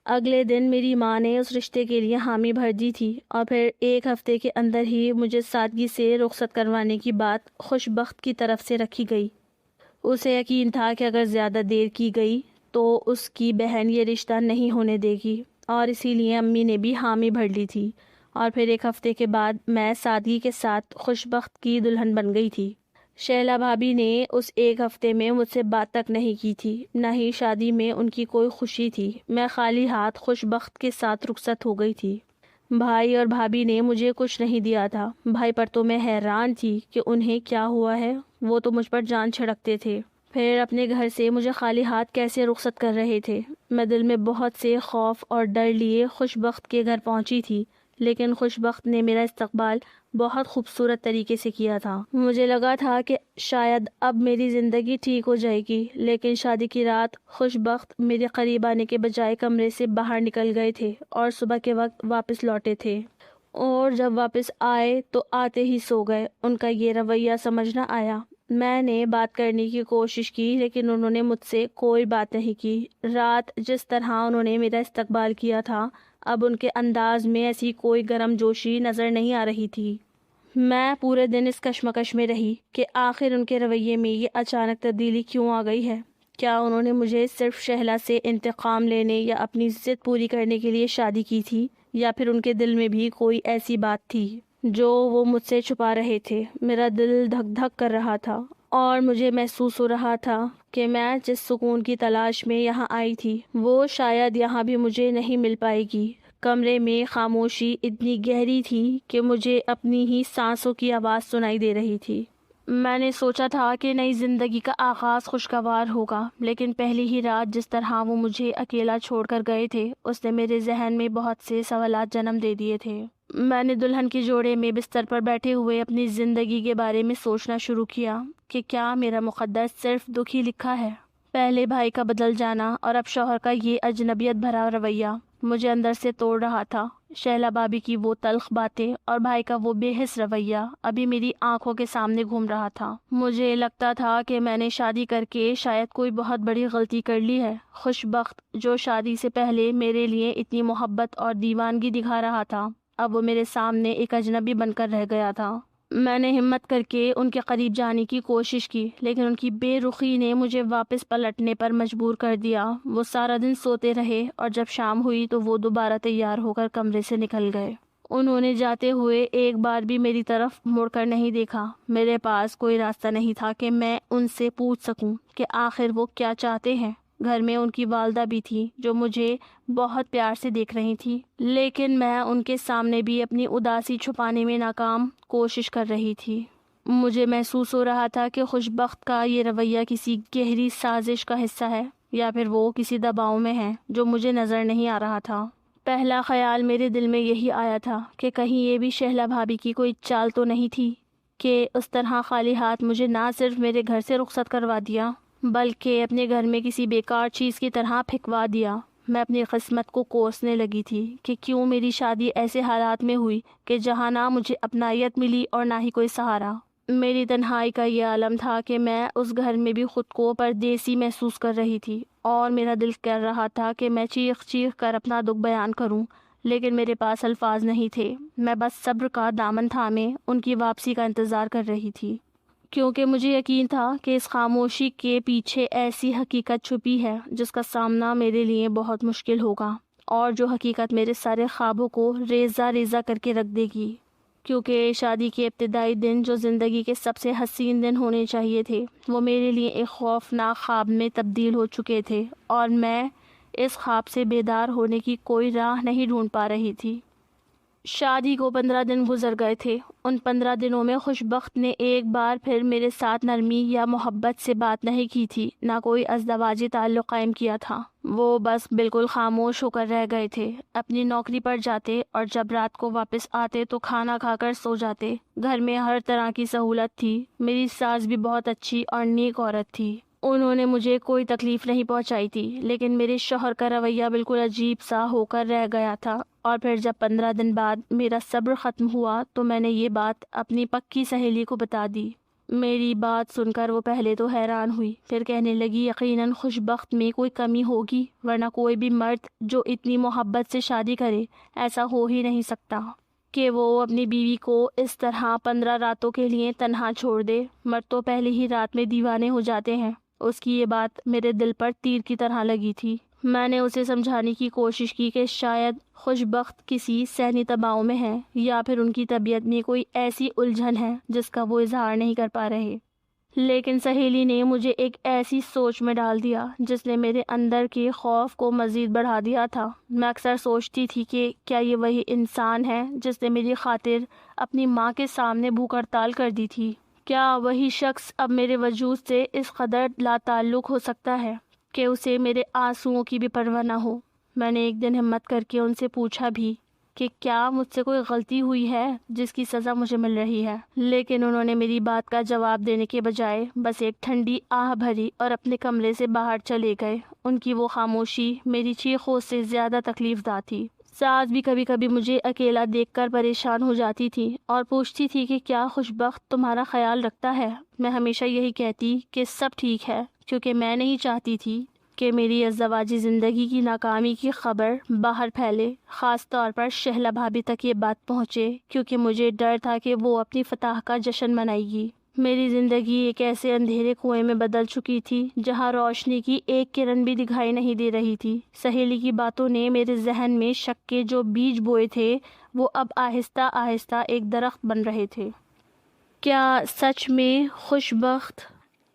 اگلے دن میری ماں نے اس رشتے کے لیے حامی بھر دی تھی اور پھر ایک ہفتے کے اندر ہی مجھے سادگی سے رخصت کروانے کی بات خوش بخت کی طرف سے رکھی گئی۔ اسے یقین تھا کہ اگر زیادہ دیر کی گئی تو اس کی بہن یہ رشتہ نہیں ہونے دے گی، اور اسی لیے امی نے بھی حامی بھر لی تھی، اور پھر ایک ہفتے کے بعد میں سادگی کے ساتھ خوش بخت کی دلہن بن گئی تھی۔ شہلا بھابھی نے اس ایک ہفتے میں مجھ سے بات تک نہیں کی تھی، نہ ہی شادی میں ان کی کوئی خوشی تھی۔ میں خالی ہاتھ خوش بخت کے ساتھ رخصت ہو گئی تھی۔ بھائی اور بھابھی نے مجھے کچھ نہیں دیا تھا۔ بھائی پر تو میں حیران تھی کہ انہیں کیا ہوا ہے، وہ تو مجھ پر جان چھڑکتے تھے، پھر اپنے گھر سے مجھے خالی ہاتھ کیسے رخصت کر رہے تھے۔ میں دل میں بہت سے خوف اور ڈر لیے خوش بخت کے گھر پہنچی تھی، لیکن خوش بخت نے میرا استقبال بہت خوبصورت طریقے سے کیا تھا۔ مجھے لگا تھا کہ شاید اب میری زندگی ٹھیک ہو جائے گی، لیکن شادی کی رات خوش بخت میرے قریب آنے کے بجائے کمرے سے باہر نکل گئے تھے اور صبح کے وقت واپس لوٹے تھے، اور جب واپس آئے تو آتے ہی سو گئے۔ ان کا یہ رویہ سمجھ نہ آیا۔ میں نے بات کرنے کی کوشش کی، لیکن انہوں نے مجھ سے کوئی بات نہیں کی۔ رات جس طرح انہوں نے میرا استقبال کیا تھا، اب ان کے انداز میں ایسی کوئی گرم جوشی نظر نہیں آ رہی تھی۔ میں پورے دن اس کشمکش میں رہی کہ آخر ان کے رویے میں یہ اچانک تبدیلی کیوں آ گئی ہے۔ کیا انہوں نے مجھے صرف شہلا سے انتقام لینے یا اپنی ضد پوری کرنے کے لیے شادی کی تھی، یا پھر ان کے دل میں بھی کوئی ایسی بات تھی جو وہ مجھ سے چھپا رہے تھے؟ میرا دل دھک دھک کر رہا تھا اور مجھے محسوس ہو رہا تھا کہ میں جس سکون کی تلاش میں یہاں آئی تھی وہ شاید یہاں بھی مجھے نہیں مل پائے گی۔ کمرے میں خاموشی اتنی گہری تھی کہ مجھے اپنی ہی سانسوں کی آواز سنائی دے رہی تھی۔ میں نے سوچا تھا کہ نئی زندگی کا آغاز خوشگوار ہوگا، لیکن پہلی ہی رات جس طرح وہ مجھے اکیلا چھوڑ کر گئے تھے، اس نے میرے ذہن میں بہت سے سوالات جنم دے دیے تھے۔ میں نے دلہن کے جوڑے میں بستر پر بیٹھے ہوئے اپنی زندگی کے بارے میں سوچنا شروع کیا کہ کیا میرا مقدر صرف دکھ ہی لکھا ہے؟ پہلے بھائی کا بدل جانا اور اب شوہر کا یہ اجنبیت بھرا رویہ مجھے اندر سے توڑ رہا تھا۔ شہلا بھابھی کی وہ تلخ باتیں اور بھائی کا وہ بے حس رویہ ابھی میری آنکھوں کے سامنے گھوم رہا تھا۔ مجھے لگتا تھا کہ میں نے شادی کر کے شاید کوئی بہت بڑی غلطی کر لی ہے۔ خوش بخت جو شادی سے پہلے میرے لیے اتنی محبت اور دیوانگی دکھا رہا تھا، اب وہ میرے سامنے ایک اجنبی بن کر رہ گیا تھا۔ میں نے ہمت کر کے ان کے قریب جانے کی کوشش کی، لیکن ان کی بے رخی نے مجھے واپس پلٹنے پر مجبور کر دیا۔ وہ سارا دن سوتے رہے اور جب شام ہوئی تو وہ دوبارہ تیار ہو کر کمرے سے نکل گئے۔ انہوں نے جاتے ہوئے ایک بار بھی میری طرف مڑ کر نہیں دیکھا۔ میرے پاس کوئی راستہ نہیں تھا کہ میں ان سے پوچھ سکوں کہ آخر وہ کیا چاہتے ہیں۔ گھر میں ان کی والدہ بھی تھی جو مجھے بہت پیار سے دیکھ رہی تھی، لیکن میں ان کے سامنے بھی اپنی اداسی چھپانے میں ناکام کوشش کر رہی تھی۔ مجھے محسوس ہو رہا تھا کہ خوش بخت کا یہ رویہ کسی گہری سازش کا حصہ ہے، یا پھر وہ کسی دباؤ میں ہے جو مجھے نظر نہیں آ رہا تھا۔ پہلا خیال میرے دل میں یہی آیا تھا کہ کہیں یہ بھی شہلا بھابھی کی کوئی چال تو نہیں تھی کہ اس طرح خالی ہاتھ مجھے نہ صرف میرے گھر سے رخصت کروا دیا بلکہ اپنے گھر میں کسی بیکار چیز کی طرح پھینکوا دیا۔ میں اپنی قسمت کو کوسنے لگی تھی کہ کیوں میری شادی ایسے حالات میں ہوئی کہ جہاں نہ مجھے اپنائیت ملی اور نہ ہی کوئی سہارا۔ میری تنہائی کا یہ عالم تھا کہ میں اس گھر میں بھی خود کو پردیسی محسوس کر رہی تھی، اور میرا دل کر رہا تھا کہ میں چیخ چیخ کر اپنا دکھ بیان کروں، لیکن میرے پاس الفاظ نہیں تھے۔ میں بس صبر کا دامن تھامے ان کی واپسی کا انتظار کر رہی تھی، کیونکہ مجھے یقین تھا کہ اس خاموشی کے پیچھے ایسی حقیقت چھپی ہے جس کا سامنا میرے لیے بہت مشکل ہوگا، اور جو حقیقت میرے سارے خوابوں کو ریزہ ریزہ کر کے رکھ دے گی۔ کیونکہ شادی کے ابتدائی دن جو زندگی کے سب سے حسین دن ہونے چاہیے تھے، وہ میرے لیے ایک خوفناک خواب میں تبدیل ہو چکے تھے، اور میں اس خواب سے بیدار ہونے کی کوئی راہ نہیں ڈھونڈ پا رہی تھی۔ شادی کو 15 دن گزر گئے تھے۔ ان 15 دنوں میں خوش بخت نے ایک بار پھر میرے ساتھ نرمی یا محبت سے بات نہیں کی تھی، نہ کوئی ازدواجی تعلق قائم کیا تھا۔ وہ بس بالکل خاموش ہو کر رہ گئے تھے، اپنی نوکری پر جاتے اور جب رات کو واپس آتے تو کھانا کھا کر سو جاتے۔ گھر میں ہر طرح کی سہولت تھی، میری ساس بھی بہت اچھی اور نیک عورت تھی، انہوں نے مجھے کوئی تکلیف نہیں پہنچائی تھی، لیکن میرے شوہر کا رویہ بالکل عجیب سا ہو کر رہ گیا تھا۔ اور پھر جب 15 دن بعد میرا صبر ختم ہوا تو میں نے یہ بات اپنی پکی سہیلی کو بتا دی۔ میری بات سن کر وہ پہلے تو حیران ہوئی، پھر کہنے لگی یقیناً خوش بخت میں کوئی کمی ہوگی، ورنہ کوئی بھی مرد جو اتنی محبت سے شادی کرے ایسا ہو ہی نہیں سکتا کہ وہ اپنی بیوی کو اس طرح 15 راتوں کے لیے تنہا چھوڑ دے۔ مرد تو پہلی ہی رات میں دیوانے ہو جاتے ہیں۔ اس کی یہ بات میرے دل پر تیر کی طرح لگی تھی۔ میں نے اسے سمجھانے کی کوشش کی کہ شاید خوش بخت کسی ذہنی دباؤ میں ہے، یا پھر ان کی طبیعت میں کوئی ایسی الجھن ہے جس کا وہ اظہار نہیں کر پا رہے، لیکن سہیلی نے مجھے ایک ایسی سوچ میں ڈال دیا جس نے میرے اندر کے خوف کو مزید بڑھا دیا تھا۔ میں اکثر سوچتی تھی کہ کیا یہ وہی انسان ہے جس نے میری خاطر اپنی ماں کے سامنے بھوک ہڑتال کر دی تھی؟ کیا وہی شخص اب میرے وجود سے اس قدر لا تعلق ہو سکتا ہے کہ اسے میرے آنسوؤں کی بھی پرواہ نہ ہو؟ میں نے ایک دن ہمت کر کے ان سے پوچھا بھی کہ کیا مجھ سے کوئی غلطی ہوئی ہے جس کی سزا مجھے مل رہی ہے، لیکن انہوں نے میری بات کا جواب دینے کے بجائے بس ایک ٹھنڈی آہ بھری اور اپنے کمرے سے باہر چلے گئے۔ ان کی وہ خاموشی میری چیخوں سے زیادہ تکلیف دہ تھی۔ ساس بھی کبھی کبھی مجھے اکیلا دیکھ کر پریشان ہو جاتی تھی اور پوچھتی تھی کہ کیا خوش بخت تمہارا خیال رکھتا ہے؟ میں ہمیشہ یہی کہتی کہ سب ٹھیک ہے، کیونکہ میں نہیں چاہتی تھی کہ میری ازدواجی زندگی کی ناکامی کی خبر باہر پھیلے، خاص طور پر شہلا بھابھی تک یہ بات پہنچے، کیونکہ مجھے ڈر تھا کہ وہ اپنی فتح کا جشن منائے گی۔ میری زندگی ایک ایسے اندھیرے کنویں میں بدل چکی تھی جہاں روشنی کی ایک کرن بھی دکھائی نہیں دے رہی تھی۔ سہیلی کی باتوں نے میرے ذہن میں شک کے جو بیج بوئے تھے وہ اب آہستہ آہستہ ایک درخت بن رہے تھے۔ کیا سچ میں خوش بخت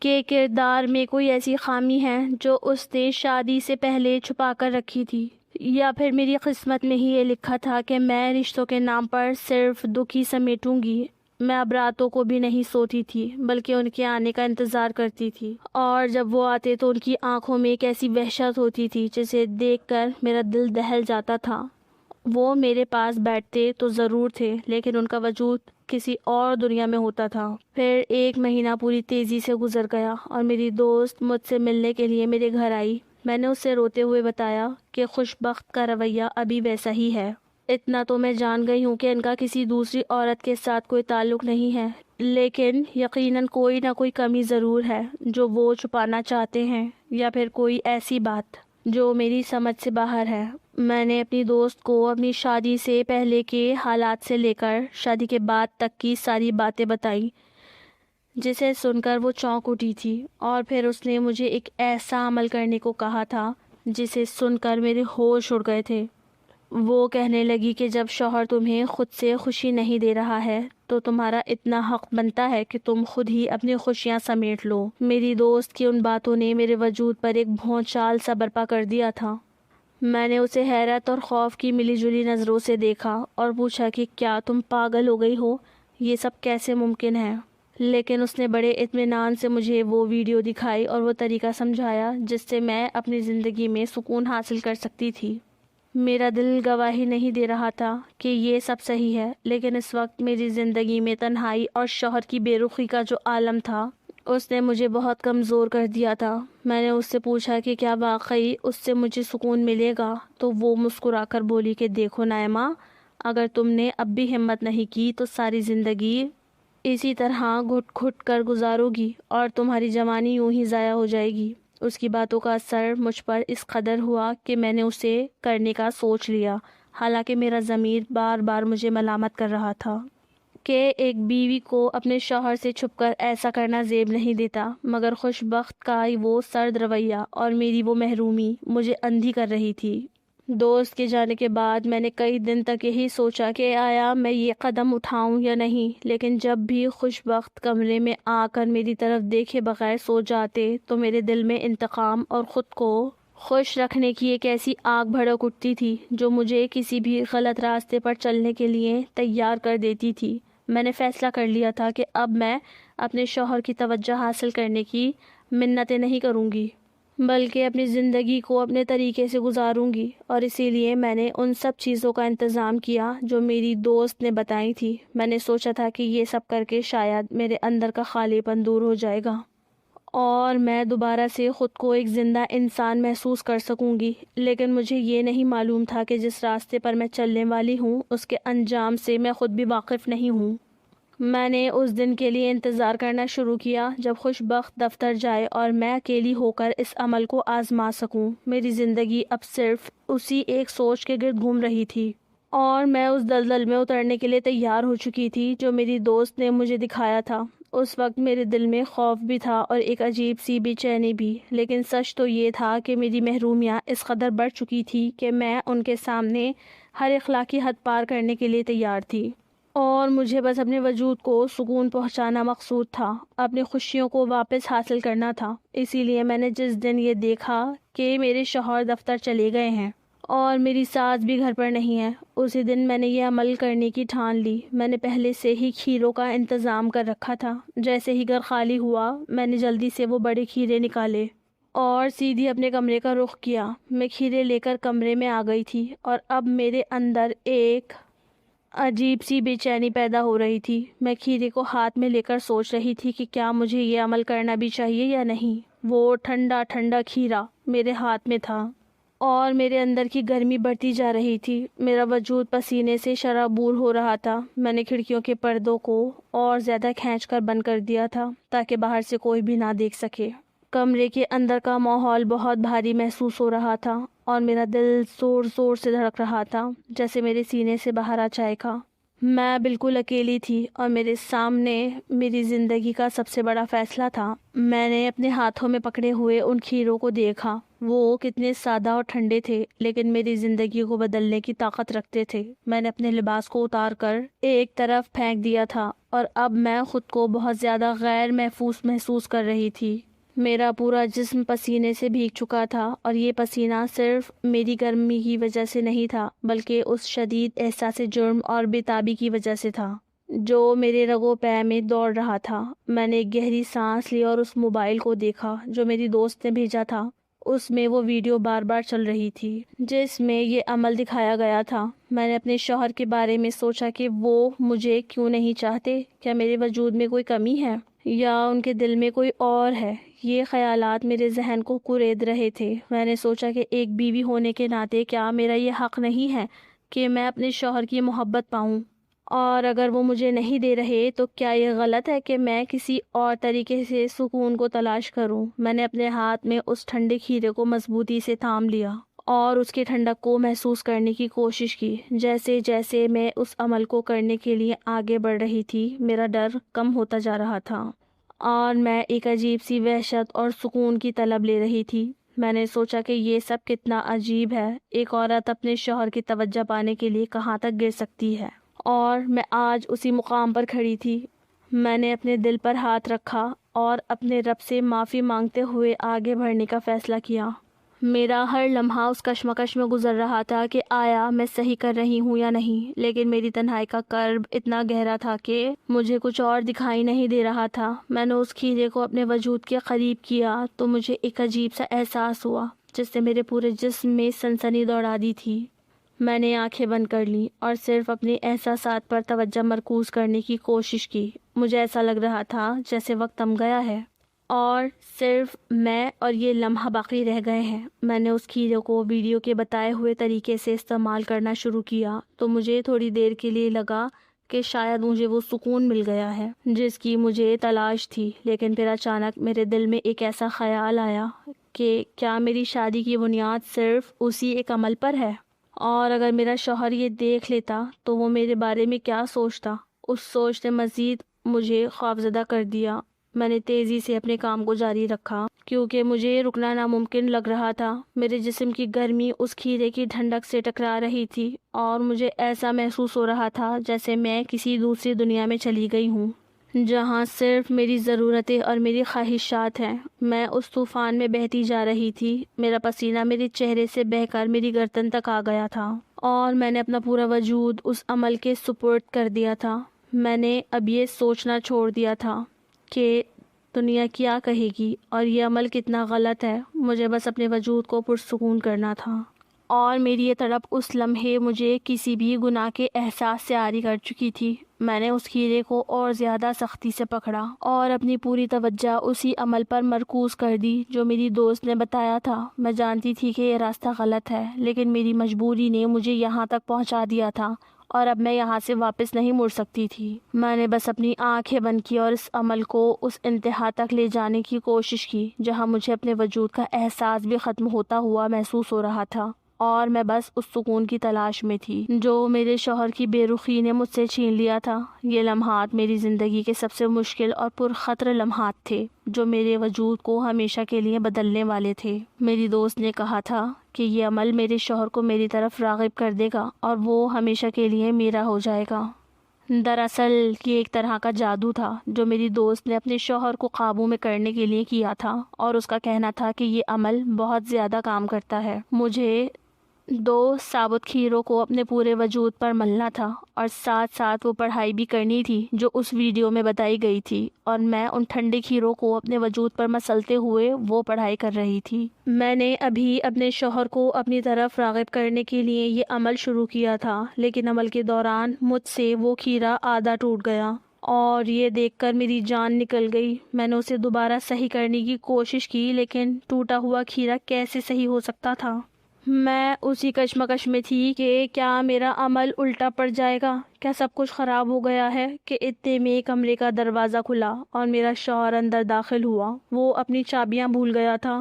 کے کردار میں کوئی ایسی خامی ہے جو اس نے شادی سے پہلے چھپا کر رکھی تھی، یا پھر میری قسمت میں ہی یہ لکھا تھا کہ میں رشتوں کے نام پر صرف دکھ ہی سمیٹوں گی؟ میں اب راتوں کو بھی نہیں سوتی تھی، بلکہ ان کے آنے کا انتظار کرتی تھی، اور جب وہ آتے تو ان کی آنکھوں میں ایک ایسی وحشت ہوتی تھی جسے دیکھ کر میرا دل دہل جاتا تھا۔ وہ میرے پاس بیٹھتے تو ضرور تھے، لیکن ان کا وجود کسی اور دنیا میں ہوتا تھا۔ پھر 1 مہینہ پوری تیزی سے گزر گیا اور میری دوست مجھ سے ملنے کے لیے میرے گھر آئی۔ میں نے اسے روتے ہوئے بتایا کہ خوش بخت کا رویہ ابھی ویسا ہی ہے۔ اتنا تو میں جان گئی ہوں کہ ان کا کسی دوسری عورت کے ساتھ کوئی تعلق نہیں ہے، لیکن یقیناً کوئی نہ کوئی کمی ضرور ہے جو وہ چھپانا چاہتے ہیں، یا پھر کوئی ایسی بات جو میری سمجھ سے باہر ہے۔ میں نے اپنی دوست کو اپنی شادی سے پہلے کے حالات سے لے کر شادی کے بعد تک کی ساری باتیں بتائیں، جسے سن کر وہ چونک اٹھی تھی، اور پھر اس نے مجھے ایک ایسا عمل کرنے کو کہا تھا جسے سن کر میرے ہوش اڑ گئے تھے۔ وہ کہنے لگی کہ جب شوہر تمہیں خود سے خوشی نہیں دے رہا ہے تو تمہارا اتنا حق بنتا ہے کہ تم خود ہی اپنی خوشیاں سمیٹ لو۔ میری دوست کی ان باتوں نے میرے وجود پر ایک بھونچال سا برپا کر دیا تھا۔ میں نے اسے حیرت اور خوف کی ملی جلی نظروں سے دیکھا اور پوچھا کہ کیا تم پاگل ہو گئی ہو؟ یہ سب کیسے ممکن ہے؟ لیکن اس نے بڑے اطمینان سے مجھے وہ ویڈیو دکھائی اور وہ طریقہ سمجھایا جس سے میں اپنی زندگی میں سکون حاصل کر سکتی تھی۔ میرا دل گواہی نہیں دے رہا تھا کہ یہ سب صحیح ہے، لیکن اس وقت میری زندگی میں تنہائی اور شوہر کی بے رخی کا جو عالم تھا اس نے مجھے بہت کمزور کر دیا تھا۔ میں نے اس سے پوچھا کہ کیا واقعی اس سے مجھے سکون ملے گا، تو وہ مسکرا کر بولی کہ دیکھو نائمہ، اگر تم نے اب بھی ہمت نہیں کی تو ساری زندگی اسی طرح گھٹ گھٹ کر گزارو گی اور تمہاری جوانی یوں ہی ضائع ہو جائے گی۔ اس کی باتوں کا اثر مجھ پر اس قدر ہوا کہ میں نے اسے کرنے کا سوچ لیا، حالانکہ میرا ضمیر بار بار مجھے ملامت کر رہا تھا کہ ایک بیوی کو اپنے شوہر سے چھپ کر ایسا کرنا زیب نہیں دیتا، مگر خوش بخت کا وہ سرد رویہ اور میری وہ محرومی مجھے اندھی کر رہی تھی۔ دوست کے جانے کے بعد میں نے کئی دن تک یہی سوچا کہ آیا میں یہ قدم اٹھاؤں یا نہیں، لیکن جب بھی خوش بخت کمرے میں آ کر میری طرف دیکھے بغیر سو جاتے تو میرے دل میں انتقام اور خود کو خوش رکھنے کی ایک ایسی آگ بھڑک اٹھتی تھی جو مجھے کسی بھی غلط راستے پر چلنے کے لیے تیار کر دیتی تھی۔ میں نے فیصلہ کر لیا تھا کہ اب میں اپنے شوہر کی توجہ حاصل کرنے کی منتیں نہیں کروں گی، بلکہ اپنی زندگی کو اپنے طریقے سے گزاروں گی، اور اسی لیے میں نے ان سب چیزوں کا انتظام کیا جو میری دوست نے بتائی تھی۔ میں نے سوچا تھا کہ یہ سب کر کے شاید میرے اندر کا خالی پن دور ہو جائے گا اور میں دوبارہ سے خود کو ایک زندہ انسان محسوس کر سکوں گی، لیکن مجھے یہ نہیں معلوم تھا کہ جس راستے پر میں چلنے والی ہوں اس کے انجام سے میں خود بھی واقف نہیں ہوں۔ میں نے اس دن کے لیے انتظار کرنا شروع کیا جب خوش بخت دفتر جائے اور میں اکیلی ہو کر اس عمل کو آزما سکوں۔ میری زندگی اب صرف اسی ایک سوچ کے گرد گھوم رہی تھی، اور میں اس دلدل میں اترنے کے لیے تیار ہو چکی تھی جو میری دوست نے مجھے دکھایا تھا۔ اس وقت میرے دل میں خوف بھی تھا اور ایک عجیب سی بے چینی بھی، لیکن سچ تو یہ تھا کہ میری محرومیاں اس قدر بڑھ چکی تھی کہ میں ان کے سامنے ہر اخلاقی حد پار کرنے کے لیے تیار تھی، اور مجھے بس اپنے وجود کو سکون پہنچانا مقصود تھا، اپنی خوشیوں کو واپس حاصل کرنا تھا۔ اسی لیے میں نے جس دن یہ دیکھا کہ میرے شوہر دفتر چلے گئے ہیں اور میری ساس بھی گھر پر نہیں ہے، اسی دن میں نے یہ عمل کرنے کی ٹھان لی۔ میں نے پہلے سے ہی کھیروں کا انتظام کر رکھا تھا۔ جیسے ہی گھر خالی ہوا میں نے جلدی سے وہ بڑے کھیرے نکالے اور سیدھی اپنے کمرے کا رخ کیا۔ میں کھیرے لے کر کمرے میں آ گئی تھی، اور اب میرے اندر ایک عجیب سی بے چینی پیدا ہو رہی تھی۔ میں کھیرے کو ہاتھ میں لے کر سوچ رہی تھی کہ کیا مجھے یہ عمل کرنا بھی چاہیے یا نہیں۔ وہ ٹھنڈا ٹھنڈا کھیرا میرے ہاتھ میں تھا اور میرے اندر کی گرمی بڑھتی جا رہی تھی، میرا وجود پسینے سے شرابور ہو رہا تھا۔ میں نے کھڑکیوں کے پردوں کو اور زیادہ کھینچ کر بند کر دیا تھا تاکہ باہر سے کوئی بھی نہ دیکھ سکے۔ کمرے کے اندر کا ماحول بہت بھاری محسوس ہو رہا تھا اور میرا دل زور زور سے دھڑک رہا تھا، جیسے میرے سینے سے باہر آ جائے گا۔ میں بالکل اکیلی تھی اور میرے سامنے میری زندگی کا سب سے بڑا فیصلہ تھا۔ میں نے اپنے ہاتھوں میں پکڑے ہوئے ان کھیروں کو دیکھا، وہ کتنے سادہ اور ٹھنڈے تھے لیکن میری زندگی کو بدلنے کی طاقت رکھتے تھے۔ میں نے اپنے لباس کو اتار کر ایک طرف پھینک دیا تھا اور اب میں خود کو بہت زیادہ غیر محسوس کر رہی تھی۔ میرا پورا جسم پسینے سے بھیگ چکا تھا، اور یہ پسینہ صرف میری گرمی کی وجہ سے نہیں تھا بلکہ اس شدید احساس جرم اور بے تابی کی وجہ سے تھا جو میرے رگوں پے میں دوڑ رہا تھا۔ میں نے ایک گہری سانس لی اور اس موبائل کو دیکھا جو میری دوست نے بھیجا تھا۔ اس میں وہ ویڈیو بار بار چل رہی تھی جس میں یہ عمل دکھایا گیا تھا۔ میں نے اپنے شوہر کے بارے میں سوچا کہ وہ مجھے کیوں نہیں چاہتے، کیا میرے وجود میں کوئی کمی ہے یا ان کے دل میں کوئی اور ہے۔ یہ خیالات میرے ذہن کو کورید رہے تھے۔ میں نے سوچا کہ ایک بیوی ہونے کے ناطے کیا میرا یہ حق نہیں ہے کہ میں اپنے شوہر کی محبت پاؤں، اور اگر وہ مجھے نہیں دے رہے تو کیا یہ غلط ہے کہ میں کسی اور طریقے سے سکون کو تلاش کروں۔ میں نے اپنے ہاتھ میں اس ٹھنڈے کھیرے کو مضبوطی سے تھام لیا اور اس کے ٹھنڈک کو محسوس کرنے کی کوشش کی۔ جیسے جیسے میں اس عمل کو کرنے کے لیے آگے بڑھ رہی تھی میرا ڈر کم ہوتا جا رہا تھا اور میں ایک عجیب سی وحشت اور سکون کی طلب لے رہی تھی۔ میں نے سوچا کہ یہ سب کتنا عجیب ہے، ایک عورت اپنے شوہر کی توجہ پانے کے لیے کہاں تک گر سکتی ہے، اور میں آج اسی مقام پر کھڑی تھی۔ میں نے اپنے دل پر ہاتھ رکھا اور اپنے رب سے معافی مانگتے ہوئے آگے بڑھنے کا فیصلہ کیا۔ میرا ہر لمحہ اس کشمکش میں گزر رہا تھا کہ آیا میں صحیح کر رہی ہوں یا نہیں، لیکن میری تنہائی کا کرب اتنا گہرا تھا کہ مجھے کچھ اور دکھائی نہیں دے رہا تھا۔ میں نے اس کھیرے کو اپنے وجود کے قریب کیا تو مجھے ایک عجیب سا احساس ہوا جس نے میرے پورے جسم میں سنسنی دوڑا دی تھی۔ میں نے آنکھیں بند کر لیں اور صرف اپنے احساسات پر توجہ مرکوز کرنے کی کوشش کی۔ مجھے ایسا لگ رہا تھا جیسے وقت تھم گیا ہے اور صرف میں اور یہ لمحہ باقی رہ گئے ہیں۔ میں نے اس کھیرے کو ویڈیو کے بتائے ہوئے طریقے سے استعمال کرنا شروع کیا تو مجھے تھوڑی دیر کے لیے لگا کہ شاید مجھے وہ سکون مل گیا ہے جس کی مجھے تلاش تھی، لیکن پھر اچانک میرے دل میں ایک ایسا خیال آیا کہ کیا میری شادی کی بنیاد صرف اسی ایک عمل پر ہے؟ اور اگر میرا شوہر یہ دیکھ لیتا تو وہ میرے بارے میں کیا سوچتا؟ اس سوچ نے مزید مجھے خوفزدہ کر دیا۔ میں نے تیزی سے اپنے کام کو جاری رکھا کیونکہ مجھے رکنا ناممکن لگ رہا تھا۔ میرے جسم کی گرمی اس کھیرے کی ٹھنڈک سے ٹکرا رہی تھی اور مجھے ایسا محسوس ہو رہا تھا جیسے میں کسی دوسری دنیا میں چلی گئی ہوں جہاں صرف میری ضرورتیں اور میری خواہشات ہیں۔ میں اس طوفان میں بہتی جا رہی تھی۔ میرا پسینہ میرے چہرے سے بہہ کر میری گردن تک آ گیا تھا اور میں نے اپنا پورا وجود اس عمل کے سپرد کر دیا تھا۔ میں نے اب یہ سوچنا چھوڑ دیا تھا کہ دنیا کیا کہے گی اور یہ عمل کتنا غلط ہے۔ مجھے بس اپنے وجود کو پرسکون کرنا تھا، اور میری یہ تڑپ اس لمحے مجھے کسی بھی گناہ کے احساس سے عاری کر چکی تھی۔ میں نے اس کھیرے کو اور زیادہ سختی سے پکڑا اور اپنی پوری توجہ اسی عمل پر مرکوز کر دی جو میری دوست نے بتایا تھا۔ میں جانتی تھی کہ یہ راستہ غلط ہے، لیکن میری مجبوری نے مجھے یہاں تک پہنچا دیا تھا اور اب میں یہاں سے واپس نہیں مڑ سکتی تھی۔ میں نے بس اپنی آنکھیں بند کی اور اس عمل کو اس انتہا تک لے جانے کی کوشش کی جہاں مجھے اپنے وجود کا احساس بھی ختم ہوتا ہوا محسوس ہو رہا تھا، اور میں بس اس سکون کی تلاش میں تھی جو میرے شوہر کی بے رخی نے مجھ سے چھین لیا تھا۔ یہ لمحات میری زندگی کے سب سے مشکل اور پرخطر لمحات تھے جو میرے وجود کو ہمیشہ کے لیے بدلنے والے تھے۔ میری دوست نے کہا تھا کہ یہ عمل میرے شوہر کو میری طرف راغب کر دے گا اور وہ ہمیشہ کے لیے میرا ہو جائے گا۔ دراصل یہ ایک طرح کا جادو تھا جو میری دوست نے اپنے شوہر کو قابو میں کرنے کے لیے کیا تھا، اور اس کا کہنا تھا کہ یہ عمل بہت زیادہ کام کرتا ہے۔ مجھے 2 ثابت کھیروں کو اپنے پورے وجود پر ملنا تھا اور ساتھ ساتھ وہ پڑھائی بھی کرنی تھی جو اس ویڈیو میں بتائی گئی تھی، اور میں ان ٹھنڈے کھیروں کو اپنے وجود پر مسلتے ہوئے وہ پڑھائی کر رہی تھی۔ میں نے ابھی اپنے شوہر کو اپنی طرف راغب کرنے کے لیے یہ عمل شروع کیا تھا، لیکن عمل کے دوران مجھ سے وہ کھیرا آدھا ٹوٹ گیا اور یہ دیکھ کر میری جان نکل گئی۔ میں نے اسے دوبارہ صحیح کرنے کی کوشش کی، لیکن ٹوٹا ہوا کھیرا کیسے صحیح ہو سکتا تھا؟ میں اسی کشمکش میں تھی کہ کیا میرا عمل الٹا پڑ جائے گا، کیا سب کچھ خراب ہو گیا ہے کہ اتنے میں کمرے کا دروازہ کھلا اور میرا شوہر اندر داخل ہوا۔ وہ اپنی چابیاں بھول گیا تھا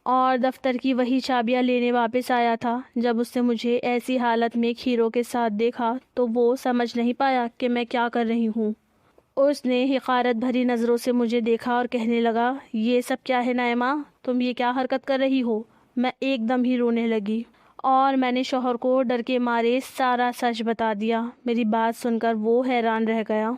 اور دفتر کی وہی چابیاں لینے واپس آیا تھا۔ جب اس نے مجھے ایسی حالت میں کھیروں کے ساتھ دیکھا تو وہ سمجھ نہیں پایا کہ میں کیا کر رہی ہوں۔ اس نے حقارت بھری نظروں سے مجھے دیکھا اور کہنے لگا، یہ سب کیا ہے نائمہ، تم یہ کیا حرکت کر رہی ہو؟ میں ایک دم ہی رونے لگی اور میں نے شوہر کو ڈر کے مارے سارا سچ بتا دیا۔ میری بات سن کر وہ حیران رہ گیا۔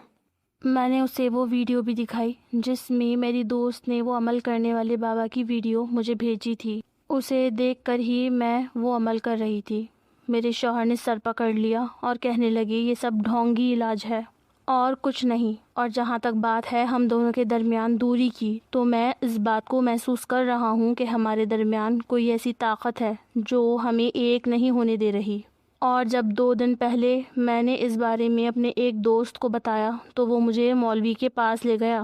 میں نے اسے وہ ویڈیو بھی دکھائی جس میں میری دوست نے وہ عمل کرنے والے بابا کی ویڈیو مجھے بھیجی تھی۔ اسے دیکھ کر ہی میں وہ عمل کر رہی تھی۔ میرے شوہر نے سر پکڑ لیا اور کہنے لگے، یہ سب ڈھونگی علاج ہے اور کچھ نہیں، اور جہاں تک بات ہے ہم دونوں کے درمیان دوری کی، تو میں اس بات کو محسوس کر رہا ہوں کہ ہمارے درمیان کوئی ایسی طاقت ہے جو ہمیں ایک نہیں ہونے دے رہی۔ اور جب 2 دن پہلے میں نے اس بارے میں اپنے ایک دوست کو بتایا تو وہ مجھے مولوی کے پاس لے گیا،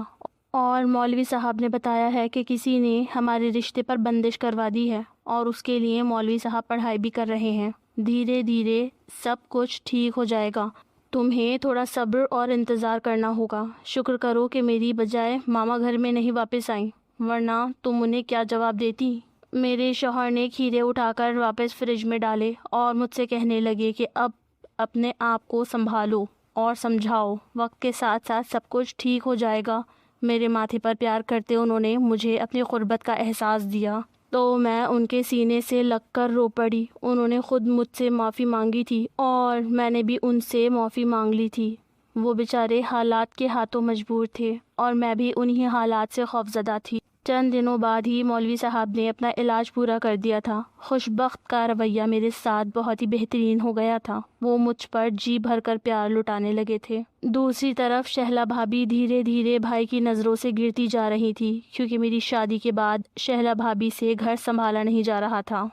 اور مولوی صاحب نے بتایا ہے کہ کسی نے ہمارے رشتے پر بندش کروا دی ہے اور اس کے لیے مولوی صاحب پڑھائی بھی کر رہے ہیں۔ دھیرے دھیرے سب کچھ ٹھیک ہو جائے گا، تمہیں تھوڑا صبر اور انتظار کرنا ہوگا۔ شکر کرو کہ میری بجائے ماما گھر میں نہیں واپس آئیں، ورنہ تم انہیں کیا جواب دیتی؟ میرے شوہر نے کھیرے اٹھا کر واپس فریج میں ڈالے اور مجھ سے کہنے لگے کہ اب اپنے آپ کو سنبھالو اور سمجھاؤ، وقت کے ساتھ ساتھ سب کچھ ٹھیک ہو جائے گا۔ میرے ماتھے پر پیار کرتے انہوں نے مجھے اپنی غربت کا احساس دیا تو میں ان کے سینے سے لگ کر رو پڑی۔ انہوں نے خود مجھ سے معافی مانگی تھی اور میں نے بھی ان سے معافی مانگ لی تھی۔ وہ بیچارے حالات کے ہاتھوں مجبور تھے اور میں بھی انہی حالات سے خوفزدہ تھی۔ چند دنوں بعد ہی مولوی صاحب نے اپنا علاج پورا کر دیا تھا۔ خوش بخت کا رویہ میرے ساتھ بہت ہی بہترین ہو گیا تھا۔ وہ مجھ پر جی بھر کر پیار لٹانے لگے تھے۔ دوسری طرف شہلا بھابی دھیرے دھیرے بھائی کی نظروں سے گرتی جا رہی تھی، کیونکہ میری شادی کے بعد شہلا بھابی سے گھر سنبھالا نہیں جا رہا تھا۔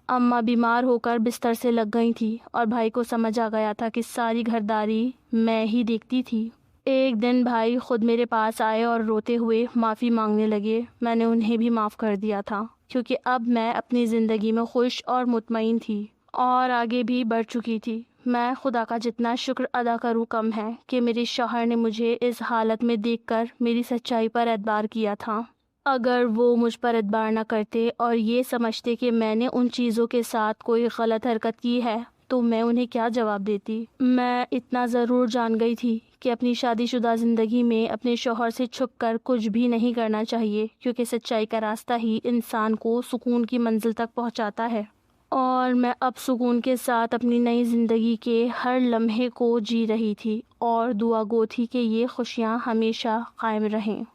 اماں بیمار ہو کر بستر سے لگ گئی تھی اور بھائی کو سمجھ آ گیا تھا کہ ساری گھرداری میں ہی دیکھتی تھی۔ ایک دن بھائی خود میرے پاس آئے اور روتے ہوئے معافی مانگنے لگے۔ میں نے انہیں بھی معاف کر دیا تھا، کیونکہ اب میں اپنی زندگی میں خوش اور مطمئن تھی اور آگے بھی بڑھ چکی تھی۔ میں خدا کا جتنا شکر ادا کروں کم ہے کہ میرے شوہر نے مجھے اس حالت میں دیکھ کر میری سچائی پر اعتبار کیا تھا۔ اگر وہ مجھ پر اعتبار نہ کرتے اور یہ سمجھتے کہ میں نے ان چیزوں کے ساتھ کوئی غلط حرکت کی ہے تو میں انہیں کیا جواب دیتی؟ میں اتنا ضرور جان گئی تھی کہ اپنی شادی شدہ زندگی میں اپنے شوہر سے چھپ کر کچھ بھی نہیں کرنا چاہیے، کیونکہ سچائی کا راستہ ہی انسان کو سکون کی منزل تک پہنچاتا ہے۔ اور میں اب سکون کے ساتھ اپنی نئی زندگی کے ہر لمحے کو جی رہی تھی اور دعا گو تھی کہ یہ خوشیاں ہمیشہ قائم رہیں۔